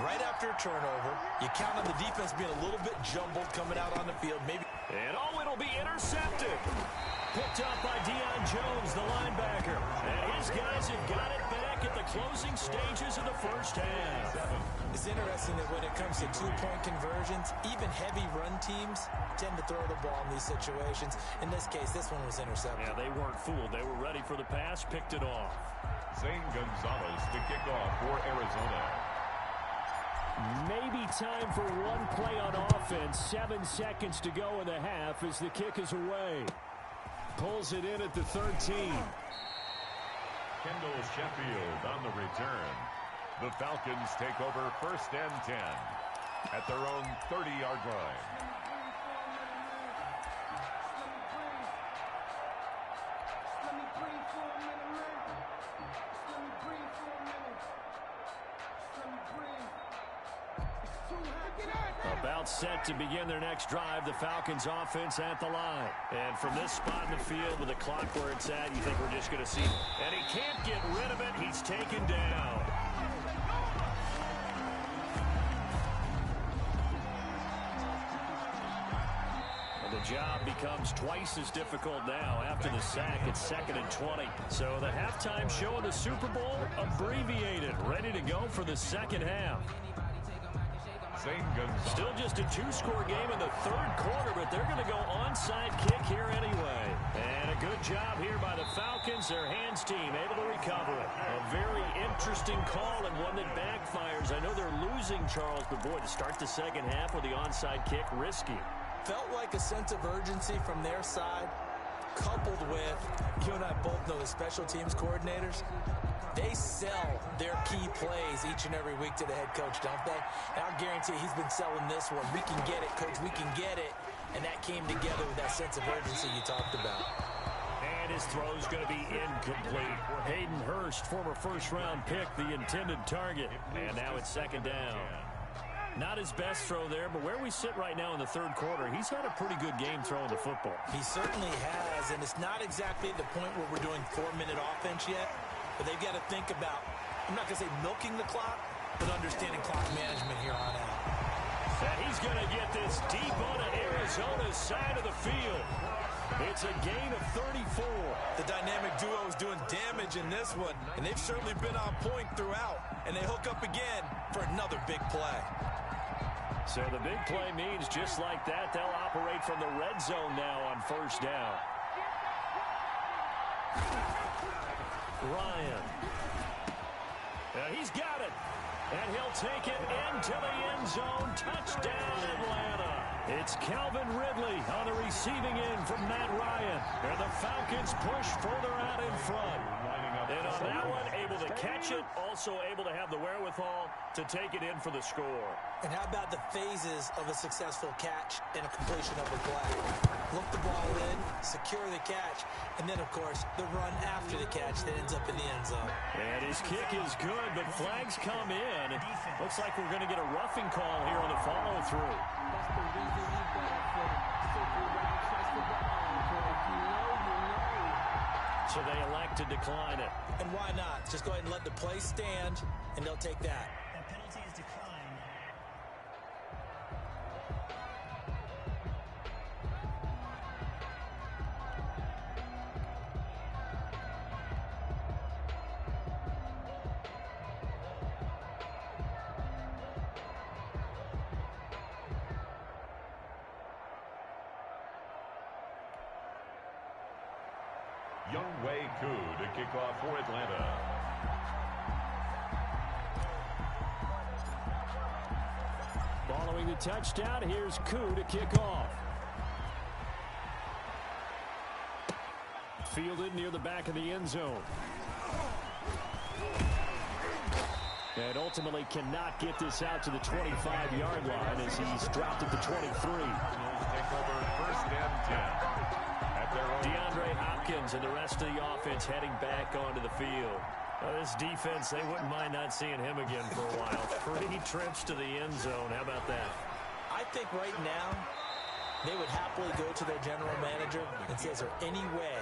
Right after a turnover, you count on the defense being a little bit jumbled coming out on the field. Maybe.
And it'll be intercepted. Picked up by Deion Jones, the linebacker. And his guys have got it back at the closing stages of the first half.
It's interesting that when it comes to 2-point conversions, even heavy run teams tend to throw the ball in these situations. In this case, this one was intercepted.
Yeah, they weren't fooled. They were ready for the pass, picked it off.
Zane Gonzalez to kick off for Arizona.
Maybe time for one play on offense. 7 seconds to go in the half as the kick is away. Pulls it in at the 13.
Kendall Sheffield on the return. The Falcons take over 1st and 10 at their own 30-yard line.
About set to begin their next drive, the Falcons offense at the line. And from this spot in the field with the clock where it's at, you think we're just going to see. And he can't get rid of it. He's taken down. And the job becomes twice as difficult now. After the sack, it's 2nd and 20. So the halftime show of the Super Bowl, abbreviated, ready to go for the second half. Still just a 2-score game in the 3rd quarter, but they're going to go onside kick here anyway. And a good job here by the Falcons. Their hands team able to recover it. A very interesting call and one that backfires. I know they're losing, Charles, but boy, to start the second half with the onside kick, risky.
Felt like a sense of urgency from their side, coupled with, you and I both know the special teams coordinators. They sell their key plays each and every week to the head coach, don't they? And I'll guarantee he's been selling this one. We can get it, coach. We can get it. And that came together with that sense of urgency you talked about.
And his throw's going to be incomplete. Hayden Hurst, former first-round pick, the intended target. And now it's 2nd down. Not his best throw there, but where we sit right now in the 3rd quarter, he's had a pretty good game throwing the football.
He certainly has, and it's not exactly the point where we're doing 4-minute offense yet. But they've got to think about, I'm not going to say milking the clock, but understanding clock management here on out.
And he's going to get this deep onto Arizona's side of the field. It's a gain of 34.
The dynamic duo is doing damage in this one, and they've certainly been on point throughout. And they hook up again for another big play.
So the big play means just like that, they'll operate from the red zone now on 1st down. Ryan. He's got it. And he'll take it into the end zone. Touchdown, Atlanta. It's Calvin Ridley on the receiving end from Matt Ryan. And the Falcons push further out in front. And on that one, able to catch it, also able to have the wherewithal to take it in for the score.
And how about the phases of a successful catch and a completion of a play? Look the ball in, secure the catch, and then, of course, the run after the catch that ends up in the end zone.
And his kick is good, but flags come in. Looks like we're going to get a roughing call here on the follow-through. So they elect to decline it.
And why not? Just go ahead and let the play stand, and they'll take that.
That penalty is declined.
Younghoe Koo to kick off for Atlanta.
Following the touchdown, here's Koo to kick off. Fielded near the back of the end zone. And ultimately cannot get this out to the 25-yard line as he's dropped at the 23.
Take over 1st and 10.
DeAndre Hopkins and the rest of the offense heading back onto the field. This defense, they wouldn't mind not seeing him again for a while. 3 trips to the end zone. How about that?
I think right now they would happily go to their general manager and say, is there any way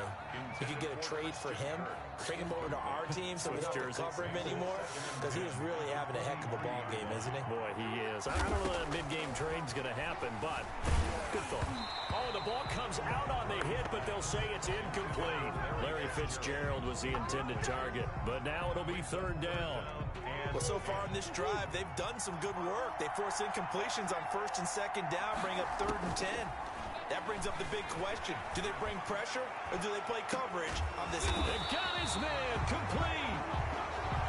we could get a trade for him? Bring him over to our team so we don't have to cover him anymore? Because he is really having a heck of a ball game, isn't he?
Boy, he is. I don't know that mid-game trade's going to happen, but good thought. Oh, the ball comes out on the hit, but they'll say it's incomplete. Larry Fitzgerald was the intended target, but now it'll be 3rd down.
Well, so far in this drive, they've done some good work. They force incompletions on 1st and 2nd down, bring up 3rd and 10. That brings up the big question. Do they bring pressure or do they play coverage on this?
They've got his man complete.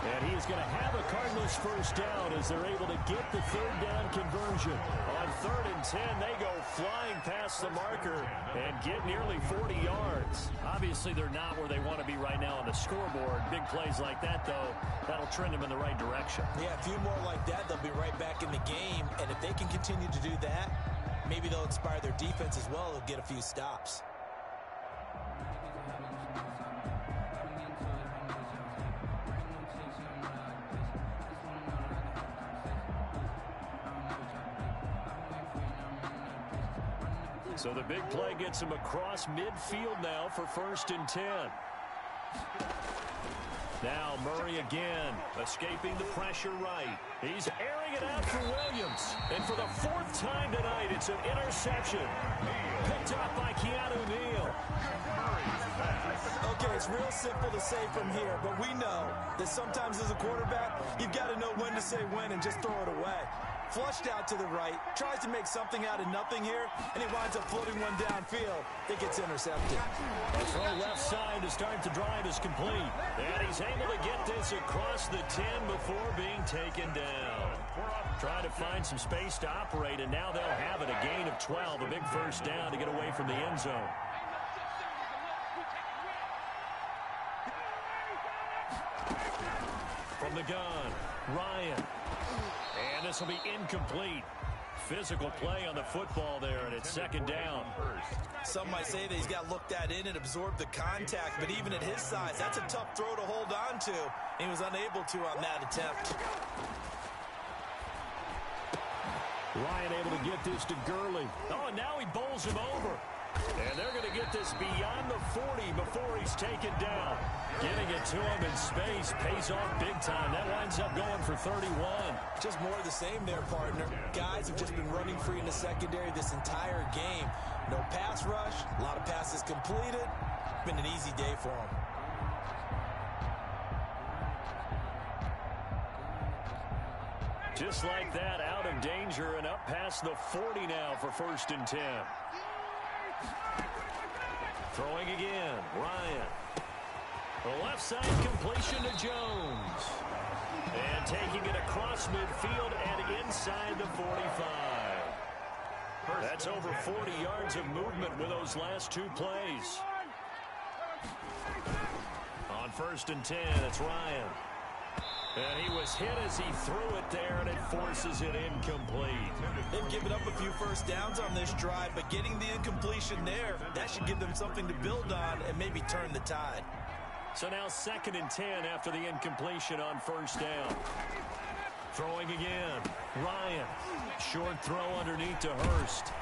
And he is going to have a Cardinals first down as they're able to get the third down conversion. On 3rd and 10, they go flying past the marker and get nearly 40 yards. Obviously, they're not where they want to be right now on the scoreboard. Big plays like that, though, that'll trend them in the right direction.
Yeah, a few more like that, they'll be right back in the game. And if they can continue to do that, maybe they'll inspire their defense as well. They'll get a few stops.
So the big play gets him across midfield now for 1st and 10. Now Murray again, escaping the pressure right. He's airing it out for Williams. And for the 4th time tonight, it's an interception. Picked up by Keanu Neal.
Okay, it's real simple to say from here, but we know that sometimes as a quarterback, you've got to know when to say when and just throw it away. Flushed out to the right, tries to make something out of nothing here, and he winds up floating one downfield. It gets intercepted.
The throw left side to start the drive is complete. And he's able to get this across the 10 before being taken down. Trying to find some space to operate, and now they'll have it. A gain of 12, a big first down to get away from the end zone. From the gun, Ryan. And this will be incomplete. Physical play on the football there, and it's 2nd down.
Some might say that he's got looked at in and absorbed the contact, but even at his size, that's a tough throw to hold on to. He was unable to on that attempt.
Ryan able to get this to Gurley. Oh, and now he bowls him over. And they're going to get this beyond the 40 before he's taken down. Getting it to him in space pays off big time. That winds up going for 31.
Just more of the same there, partner. Guys have just been running free in the secondary this entire game. No pass rush, a lot of passes completed. Been an easy day for them.
Just like that, out of danger and up past the 40 now for 1st and 10. Throwing again, Ryan. The left side completion to Jones. And taking it across midfield and inside the 45. That's over 40 yards of movement with those last 2 plays. On 1st and 10, it's Ryan. And he was hit as he threw it there, and it forces it incomplete.
They've given up a few first downs on this drive, but getting the incompletion there, that should give them something to build on and maybe turn the tide.
So now 2nd and 10 after the incompletion on 1st down. Throwing again. Ryan. Short throw underneath to Hurst.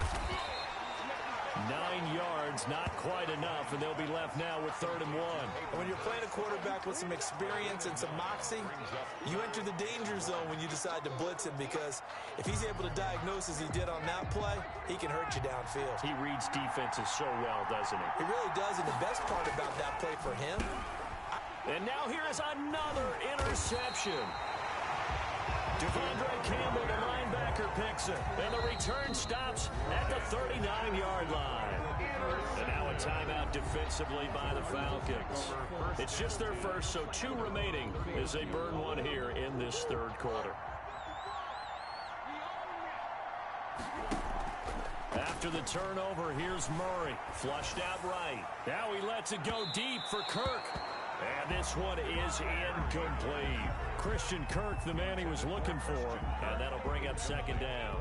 9 yards, not quite enough, and they'll be left now with 3rd and 1.
And when you're playing a quarterback with some experience and some moxie, you enter the danger zone when you decide to blitz him, because if he's able to diagnose as he did on that play, he can hurt you downfield.
He reads defenses so well, doesn't he?
He really does, and the best part about that play for him.
And now here is another interception. Devondre Campbell, the linebacker, picks it. And the return stops at the 39-yard line. And now a timeout defensively by the Falcons. It's just their first, so 2 remaining as they burn one here in this 3rd quarter. After the turnover, here's Murray. Flushed out right. Now he lets it go deep for Kirk. And this one is incomplete. Christian Kirk, the man he was looking for. And that'll bring up 2nd down.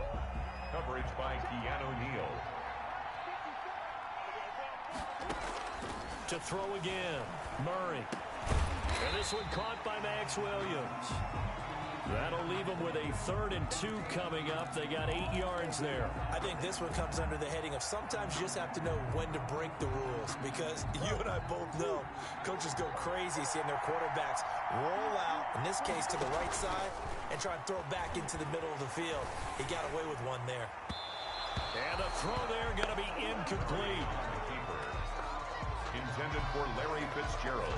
Coverage by Keanu Neal.
To throw again, Murray. And this one caught by Max Williams. That'll leave them with a 3rd and 2 coming up. They got 8 yards there.
I think this one comes under the heading of sometimes you just have to know when to break the rules, because you and I both know coaches go crazy seeing their quarterbacks roll out, in this case to the right side, and try and throw back into the middle of the field. He got away with one there.
And the throw there going to be incomplete.
Intended for Larry Fitzgerald.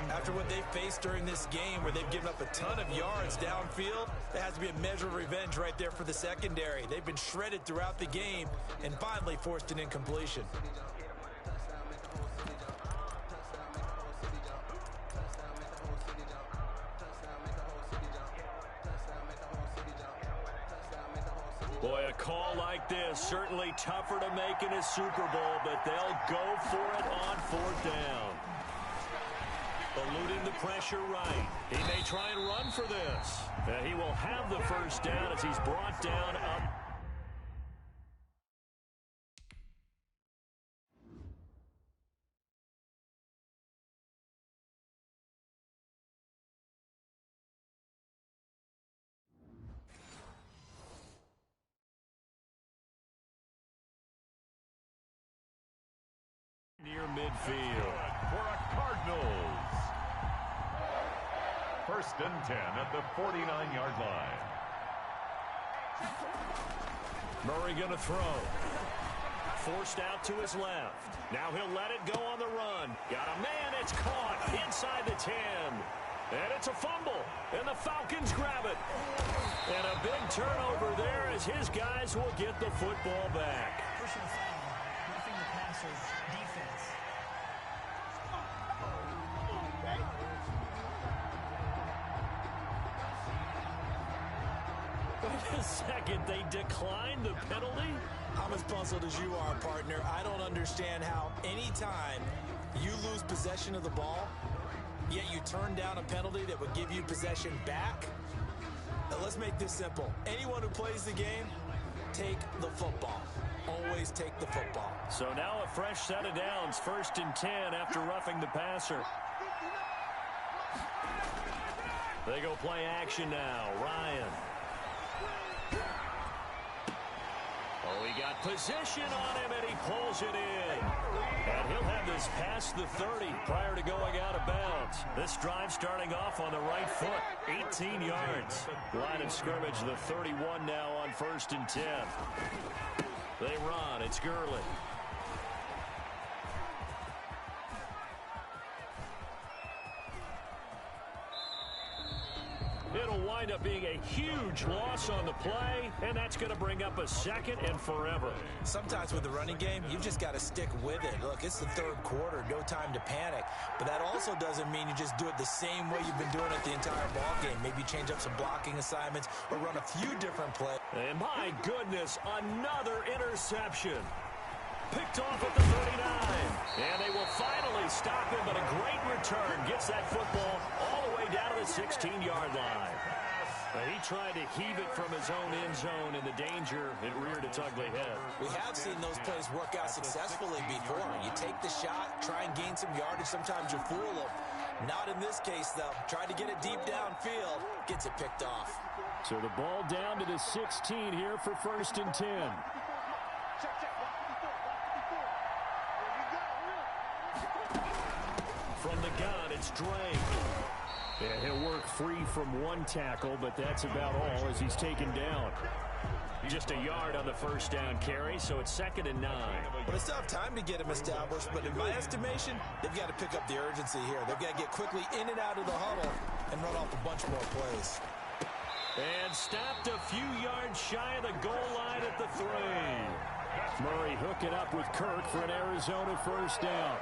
After what they've faced during this game, where they've given up a ton of yards downfield, there has to be a measure of revenge right there for the secondary. They've been shredded throughout the game and finally forced an incompletion.
Boy, a call like this, certainly tougher to make in a Super Bowl, but they'll go for it on 4th down. Eluding the pressure right. He may try and run for this. He will have the first down as he's brought down up. Near midfield.
For a Cardinals. 1st and 10 at the 49-yard line.
Murray going to throw. Forced out to his left. Now he'll let it go on the run. Got a man. It's caught inside the 10. And it's a fumble. And the Falcons grab it. And a big turnover there as his guys will get the football back.
Personal foul. Roughing the passer's defense.
Wait a second. They declined the penalty?
I'm as puzzled as you are, partner. I don't understand how anytime you lose possession of the ball, yet you turn down a penalty that would give you possession back. Now, let's make this simple. Anyone who plays the game, take the football. Always take the football.
So now a fresh set of downs. 1st and 10 after roughing the passer. They go play action now. Ryan. Oh, he got position on him, and he pulls it in. And he'll have this past the 30 prior to going out of bounds. This drive starting off on the right foot. 18 yards. Line of scrimmage, the 31 now on 1st and 10. They run. It's Gurley. It'll wind up being a huge loss on the play, and that's going to bring up a 2nd and forever.
Sometimes with the running game, you've just got to stick with it. Look, it's the 3rd quarter, no time to panic. But that also doesn't mean you just do it the same way you've been doing it the entire ball game. Maybe change up some blocking assignments or run a few different plays.
And my goodness, another interception. Picked off at the 39. And they will finally stop him, but a great return gets that football all the way down to the 16-yard line. He tried to heave it from his own end zone, and the danger, it reared its ugly head.
We have seen those plays work out successfully before. You take the shot, try and gain some yardage. Sometimes you fool them. Not in this case, though. Tried to get it deep downfield. Gets it picked off.
So the ball down to the 16 here for 1st and 10. From the gun, it's Drake. Yeah, he'll work free from one tackle, but that's about all as he's taken down. Just a yard on the 1st down carry, so it's 2nd and 9.
But it's tough time to get him established, but in my estimation, they've got to pick up the urgency here. They've got to get quickly in and out of the huddle and run off a bunch more plays.
And stopped a few yards shy of the goal line at the 3. Murray hooking up with Kirk for an Arizona 1st down.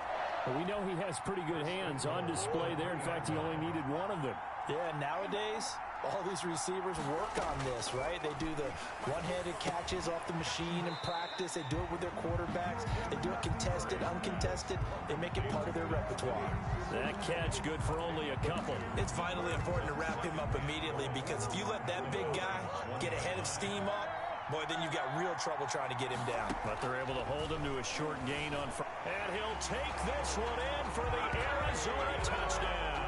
But we know he has pretty good hands on display there. In fact, he only needed one of them.
Yeah, nowadays, all these receivers work on this, right? They do the one-handed catches off the machine in practice. They do it with their quarterbacks. They do it contested, uncontested. They make it part of their repertoire.
That catch good for only a couple.
It's vitally important to wrap him up immediately because if you let that big guy get a head of steam up, boy, then you've got real trouble trying to get him down.
But they're able to hold him to a short gain on Friday. And he'll take this one in for the Arizona touchdown.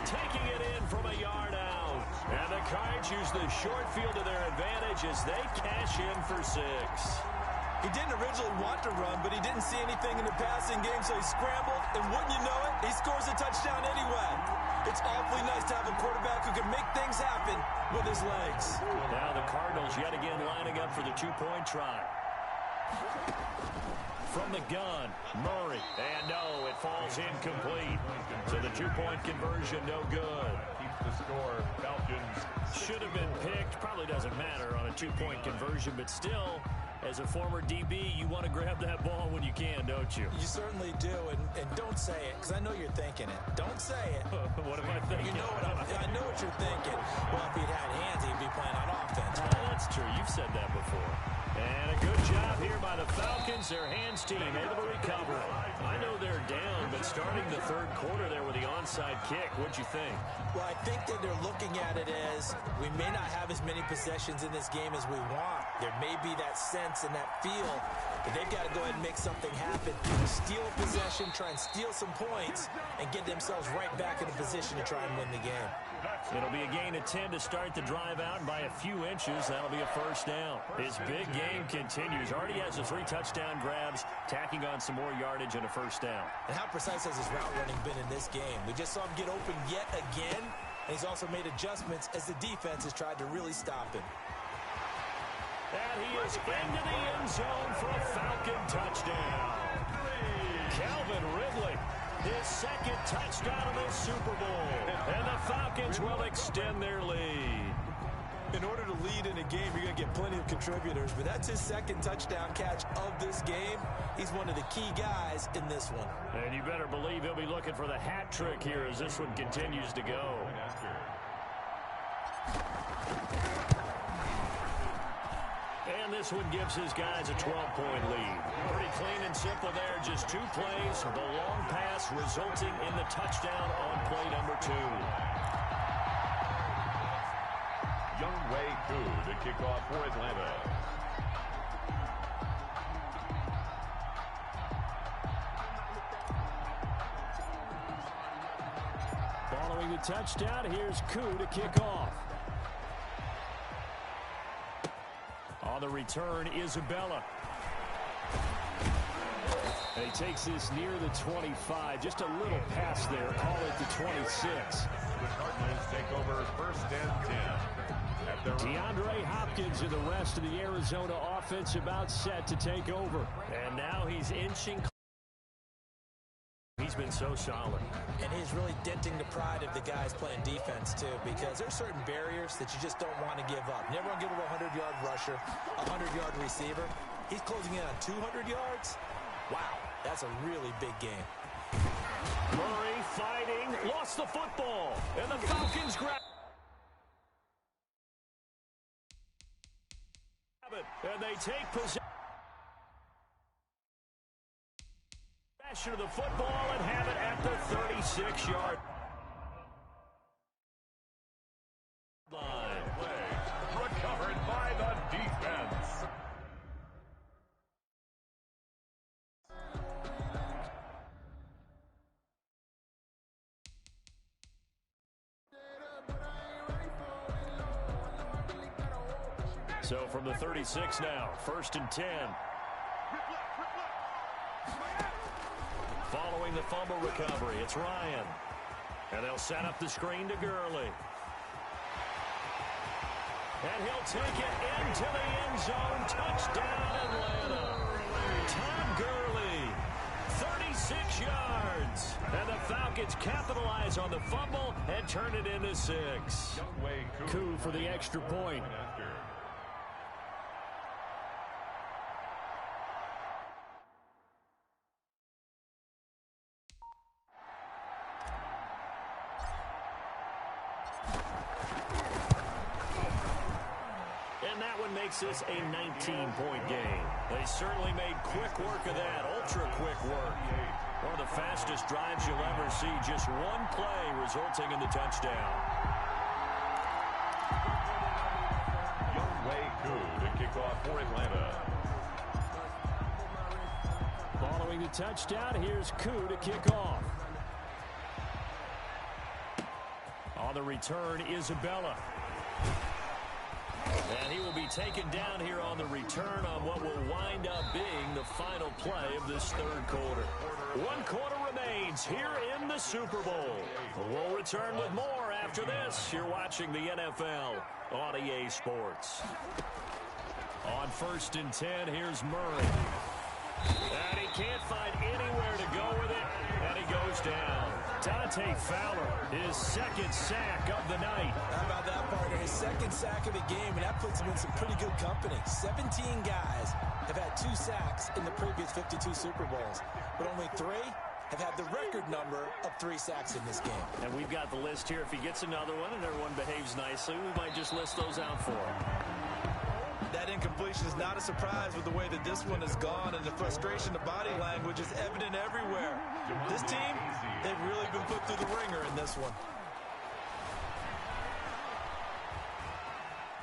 Taking it in from a yard out. And the Cards use the short field to their advantage as they cash in for 6.
He didn't originally want to run, but he didn't see anything in the passing game, so he scrambled, and wouldn't you know it, he scores a touchdown anyway. It's awfully nice to have a quarterback who can make things happen with his legs.
Now the Cardinals yet again lining up for the 2-point try. From the gun, Murray. And no, it falls incomplete. So the 2-point conversion, no good.
Keeps the score. Falcons.
Should have been picked. Probably doesn't matter on a 2-point conversion, but still, as a former DB, you want to grab that ball when you can, don't you?
You certainly do, and don't say it, because I know you're thinking it. Don't say it.
What am I thinking?
You know what I know what you're thinking. Well, if he'd had hands, he'd be playing on offense.
That's true. You've I've said that before. And a good job here by the Falcons. Their hands team able to recover. I know they're down, but starting the third quarter there with the onside kick, what'd you think?
Well, I think that they're looking at it as we may not have as many possessions in this game as we want. There may be that sense and that feel that they've got to go ahead and make something happen. Steal a possession, try and steal some points, and get themselves right back in a position to try and win the game.
It'll be a gain of 10 to start the drive out, and by a few inches, that'll be a first down. His big game continues. Already has the 3 touchdown grabs, tacking on some more yardage and a first down.
And how precise has his route running been in this game? We just saw him get open yet again, and he's also made adjustments as the defense has tried to really stop him.
And he is into the end zone for a Falcon touchdown. Calvin Ridley, his second touchdown of this Super Bowl. And the Falcons will extend their lead.
In order to lead in a game, you're going to get plenty of contributors, but that's his second touchdown catch of this game. He's one of the key guys in this one.
And you better believe he'll be looking for the hat trick here as this one continues to go. And this one gives his guys a 12-point lead. Pretty clean and simple there. Just 2 plays. The long pass resulting in the touchdown on play number 2.
Younghoe Koo to kick off for Atlanta.
Following the touchdown, here's Koo to kick off. On the return, Isabella. And he takes this near the 25. Just a little pass there. Call it the 26.
The Cardinals take over first and 10.
DeAndre Hopkins and the rest of the Arizona offense about set to take over. And now he's inching. He's been so solid.
And he's really denting the pride of the guys playing defense, too, because there's certain barriers that you just don't want to give up. Never want to give up a 100-yard rusher, a 100-yard receiver. He's closing in on 200 yards. Wow, that's a really big game.
Murray fighting, lost the football, and the Falcons grab it, and they take possession of the football and have it at the 36-yard line.
Recovered by the defense.
So from the 36 now, first and 10. Following the fumble recovery, it's Ryan. And they'll set up the screen to Gurley. And he'll take it into the end zone. Touchdown, Atlanta. Todd Gurley, 36 yards. And the Falcons capitalize on the fumble and turn it into 6. Koo for the extra point. Makes this a 19-point game. They certainly made quick work of that, ultra-quick work. One of the fastest drives you'll ever see, just one play resulting in the touchdown.
Younghoe Koo to kick off for Atlanta.
Following the touchdown, here's Koo to kick off. On the return, Isabella. And he will be taken down here on the return on what will wind up being the final play of this third quarter. 1 quarter remains here in the Super Bowl. We'll return with more after this. You're watching the NFL on EA Sports. On first and 10, here's Murray. And he can't find anywhere to go with it, and he goes down. Dante Fowler, his second sack of the night.
How about that, partner? His second sack of the game, and that puts him in some pretty good company. 17 guys have had 2 sacks in the previous 52 Super Bowls, but only 3 have had the record number of 3 sacks in this game.
And we've got the list here. If he gets another one and everyone behaves nicely, we might just list those out for him.
That incompletion is not a surprise with the way that this one has gone, and the frustration, the body language is evident everywhere. This team, they've really been put through the ringer in this one.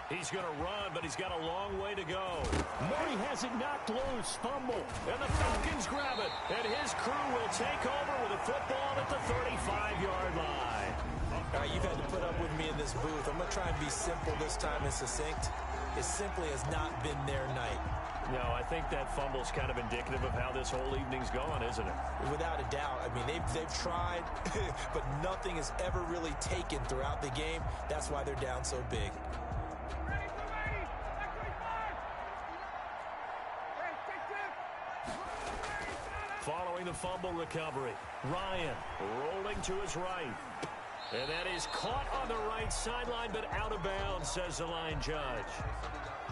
He's going to run, but he's got a long way to go. Murray has it knocked loose. Fumble. And the Falcons grab it. And his crew will take over with a football at the 35-yard line.
All right, you've had to put up with me in this booth. I'm going to try and be simple this time and succinct. It simply has not been their night.
No, I think that fumble's kind of indicative of how this whole evening's gone, isn't it?
Without a doubt. I mean, they've tried, but nothing has ever really taken throughout the game. That's why they're down so big.
Following the fumble recovery, Ryan rolling to his right. And that is caught on the right sideline, but out of bounds, says the line judge.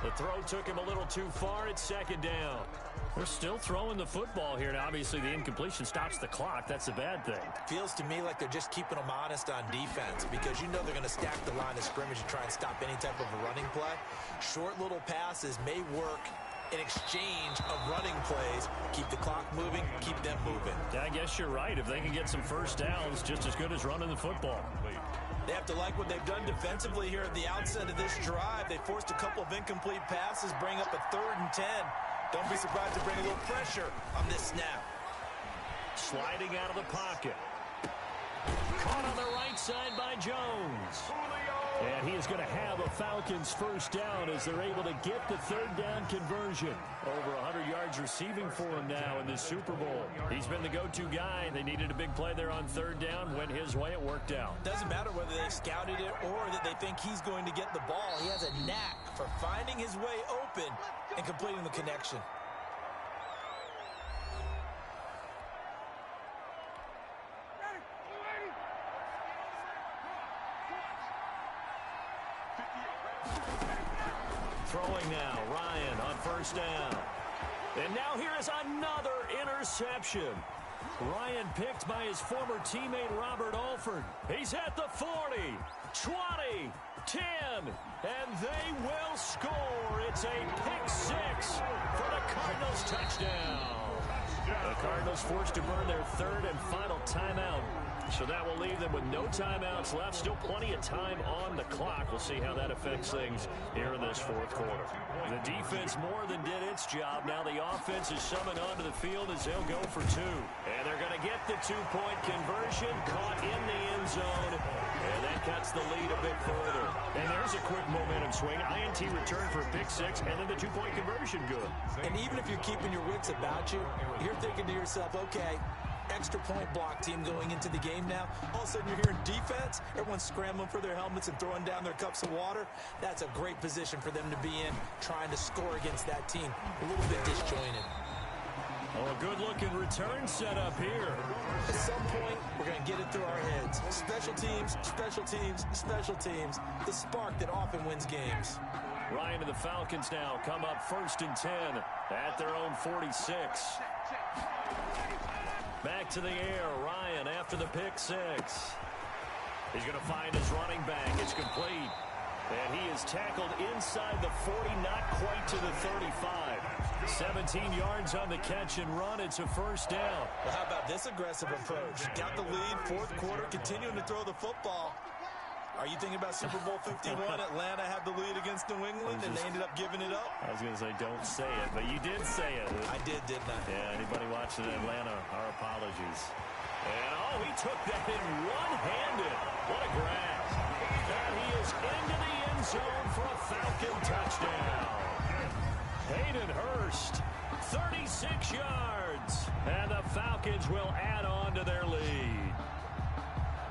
The throw took him a little too far. It's second down. They're still throwing the football here. Now, obviously, the incompletion stops the clock. That's a bad thing.
Feels to me like they're just keeping them honest on defense because you know they're going to stack the line of scrimmage and try and stop any type of a running play. Short little passes may work in exchange of running plays. Keep the clock moving, keep them moving.
Yeah, I guess you're right. If they can get some first downs, just as good as running the football.
They have to like what they've done defensively here at the outset of this drive. They forced a couple of incomplete passes, bring up a 3rd and 10. Don't be surprised to bring a little pressure on this snap.
Sliding out of the pocket. Caught on the right side by Jones. And he is going to have a Falcons first down as they're able to get the 3rd down conversion. Over 100 yards receiving for him now in this Super Bowl. He's been the go-to guy. They needed a big play there on 3rd down. Went his way. It worked out.
Doesn't matter whether they scouted it or that they think he's going to get the ball. He has a knack for finding his way open and completing the connection.
Throwing now, Ryan on first down. And now here is another interception. Ryan picked by his former teammate Robert Alford. He's at the 40, 20, 10, and they will score. It's a pick six for the Cardinals touchdown. The Cardinals forced to burn their 3rd and final timeout. So that will leave them with no timeouts left. Still plenty of time on the clock. We'll see how that affects things here in this 4th quarter. The defense more than did its job. Now the offense is summoned onto the field as they'll go for 2. And they're going to get the 2-point conversion. Caught in the end zone. And that cuts the lead a bit further. And there's a quick momentum swing. INT return for a pick six, and then the 2-point conversion good.
And even if you're keeping your wits about you, you're thinking to yourself, okay, extra point block team going into the game now. All of a sudden you're hearing defense. Everyone's scrambling for their helmets and throwing down their cups of water. That's a great position for them to be in, trying to score against that team. A little bit disjointed.
Oh, a good-looking return set up here.
At some point, we're going to get it through our heads. Special teams, special teams, special teams. The spark that often wins games.
Ryan and the Falcons now come up 1st and 10 at their own 46. Back to the air, Ryan after the pick six. He's going to find his running back. It's complete. And he is tackled inside the 40, not quite to the 35. 17 yards on the catch and run. It's a first down.
Well, how about this aggressive approach? Got the lead, 4th quarter, continuing to throw the football. Are you thinking about Super Bowl 51? Atlanta had the lead against New England, and they ended up giving it up?
I was going to say, don't say it, but you did say it.
I did, didn't I?
Yeah, anybody watching Atlanta, our apologies. And, oh, he took that in one-handed. What a grab. And he is into the end zone for a Falcon touchdown. Hayden Hurst, 36 yards. And the Falcons will add on to their lead.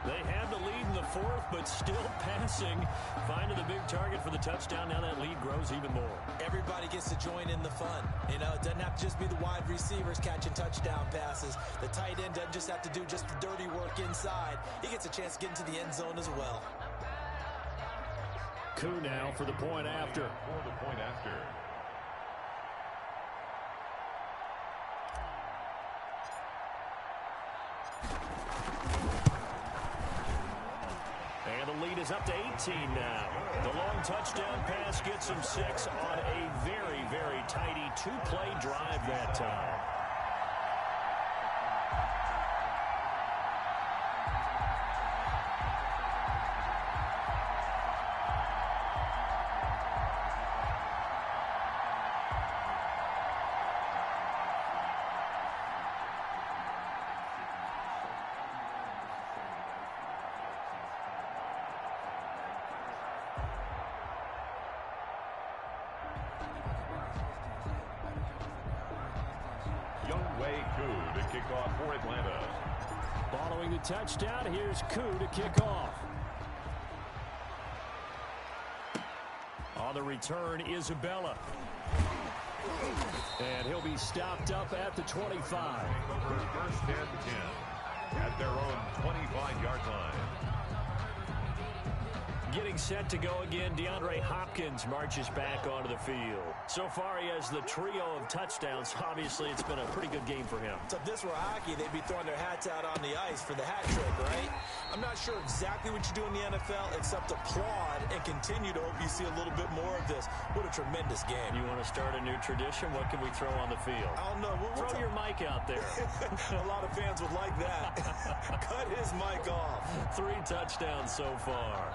They had the lead in the 4th, but still passing. Finding the big target for the touchdown. Now that lead grows even more.
Everybody gets to join in the fun. You know, it doesn't have to just be the wide receivers catching touchdown passes. The tight end doesn't just have to do just the dirty work inside. He gets a chance to get into the end zone as well.
Koo now for the point after. And the lead is up to 18 now. The long touchdown pass gets him 6 on a very, very tidy two-play drive that time.
Younghoe Koo to kick off for Atlanta.
Following the touchdown, here's Koo to kick off. On the return, Isabella. And he'll be stopped up at the 25.
Over first and 10 at their own 25-yard line.
Getting set to go again, DeAndre Hopkins marches back onto the field. So far, he has the trio of touchdowns. Obviously, it's been a pretty good game for him.
So if this were hockey, they'd be throwing their hats out on the ice for the hat trick, right? I'm not sure exactly what you do in the NFL, except applaud and continue to hope you see a little bit more of this. What a tremendous game.
You want to start a new tradition? What can we throw on the field?
I don't know.
Throw your mic out there.
A lot of fans would like that. Cut his mic off.
3 touchdowns so far.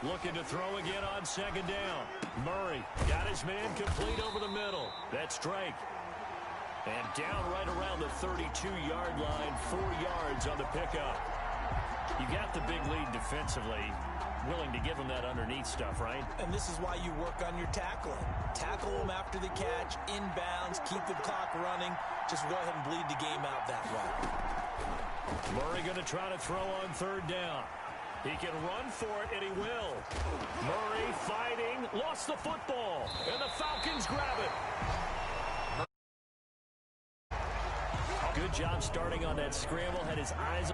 Looking to throw again on second down. Murray got his man complete over the middle. That's Drake. And down right around the 32-yard line, 4 yards on the pickup. You got the big lead defensively. Willing to give them that underneath stuff, right?
And this is why you work on your tackling. Tackle them after the catch, inbounds, keep the clock running. Just go ahead and bleed the game out that way.
Murray going to try to throw on third down. He can run for it, and he will. Murray fighting, lost the football, and the Falcons grab it. Good job starting on that scramble, had his eyes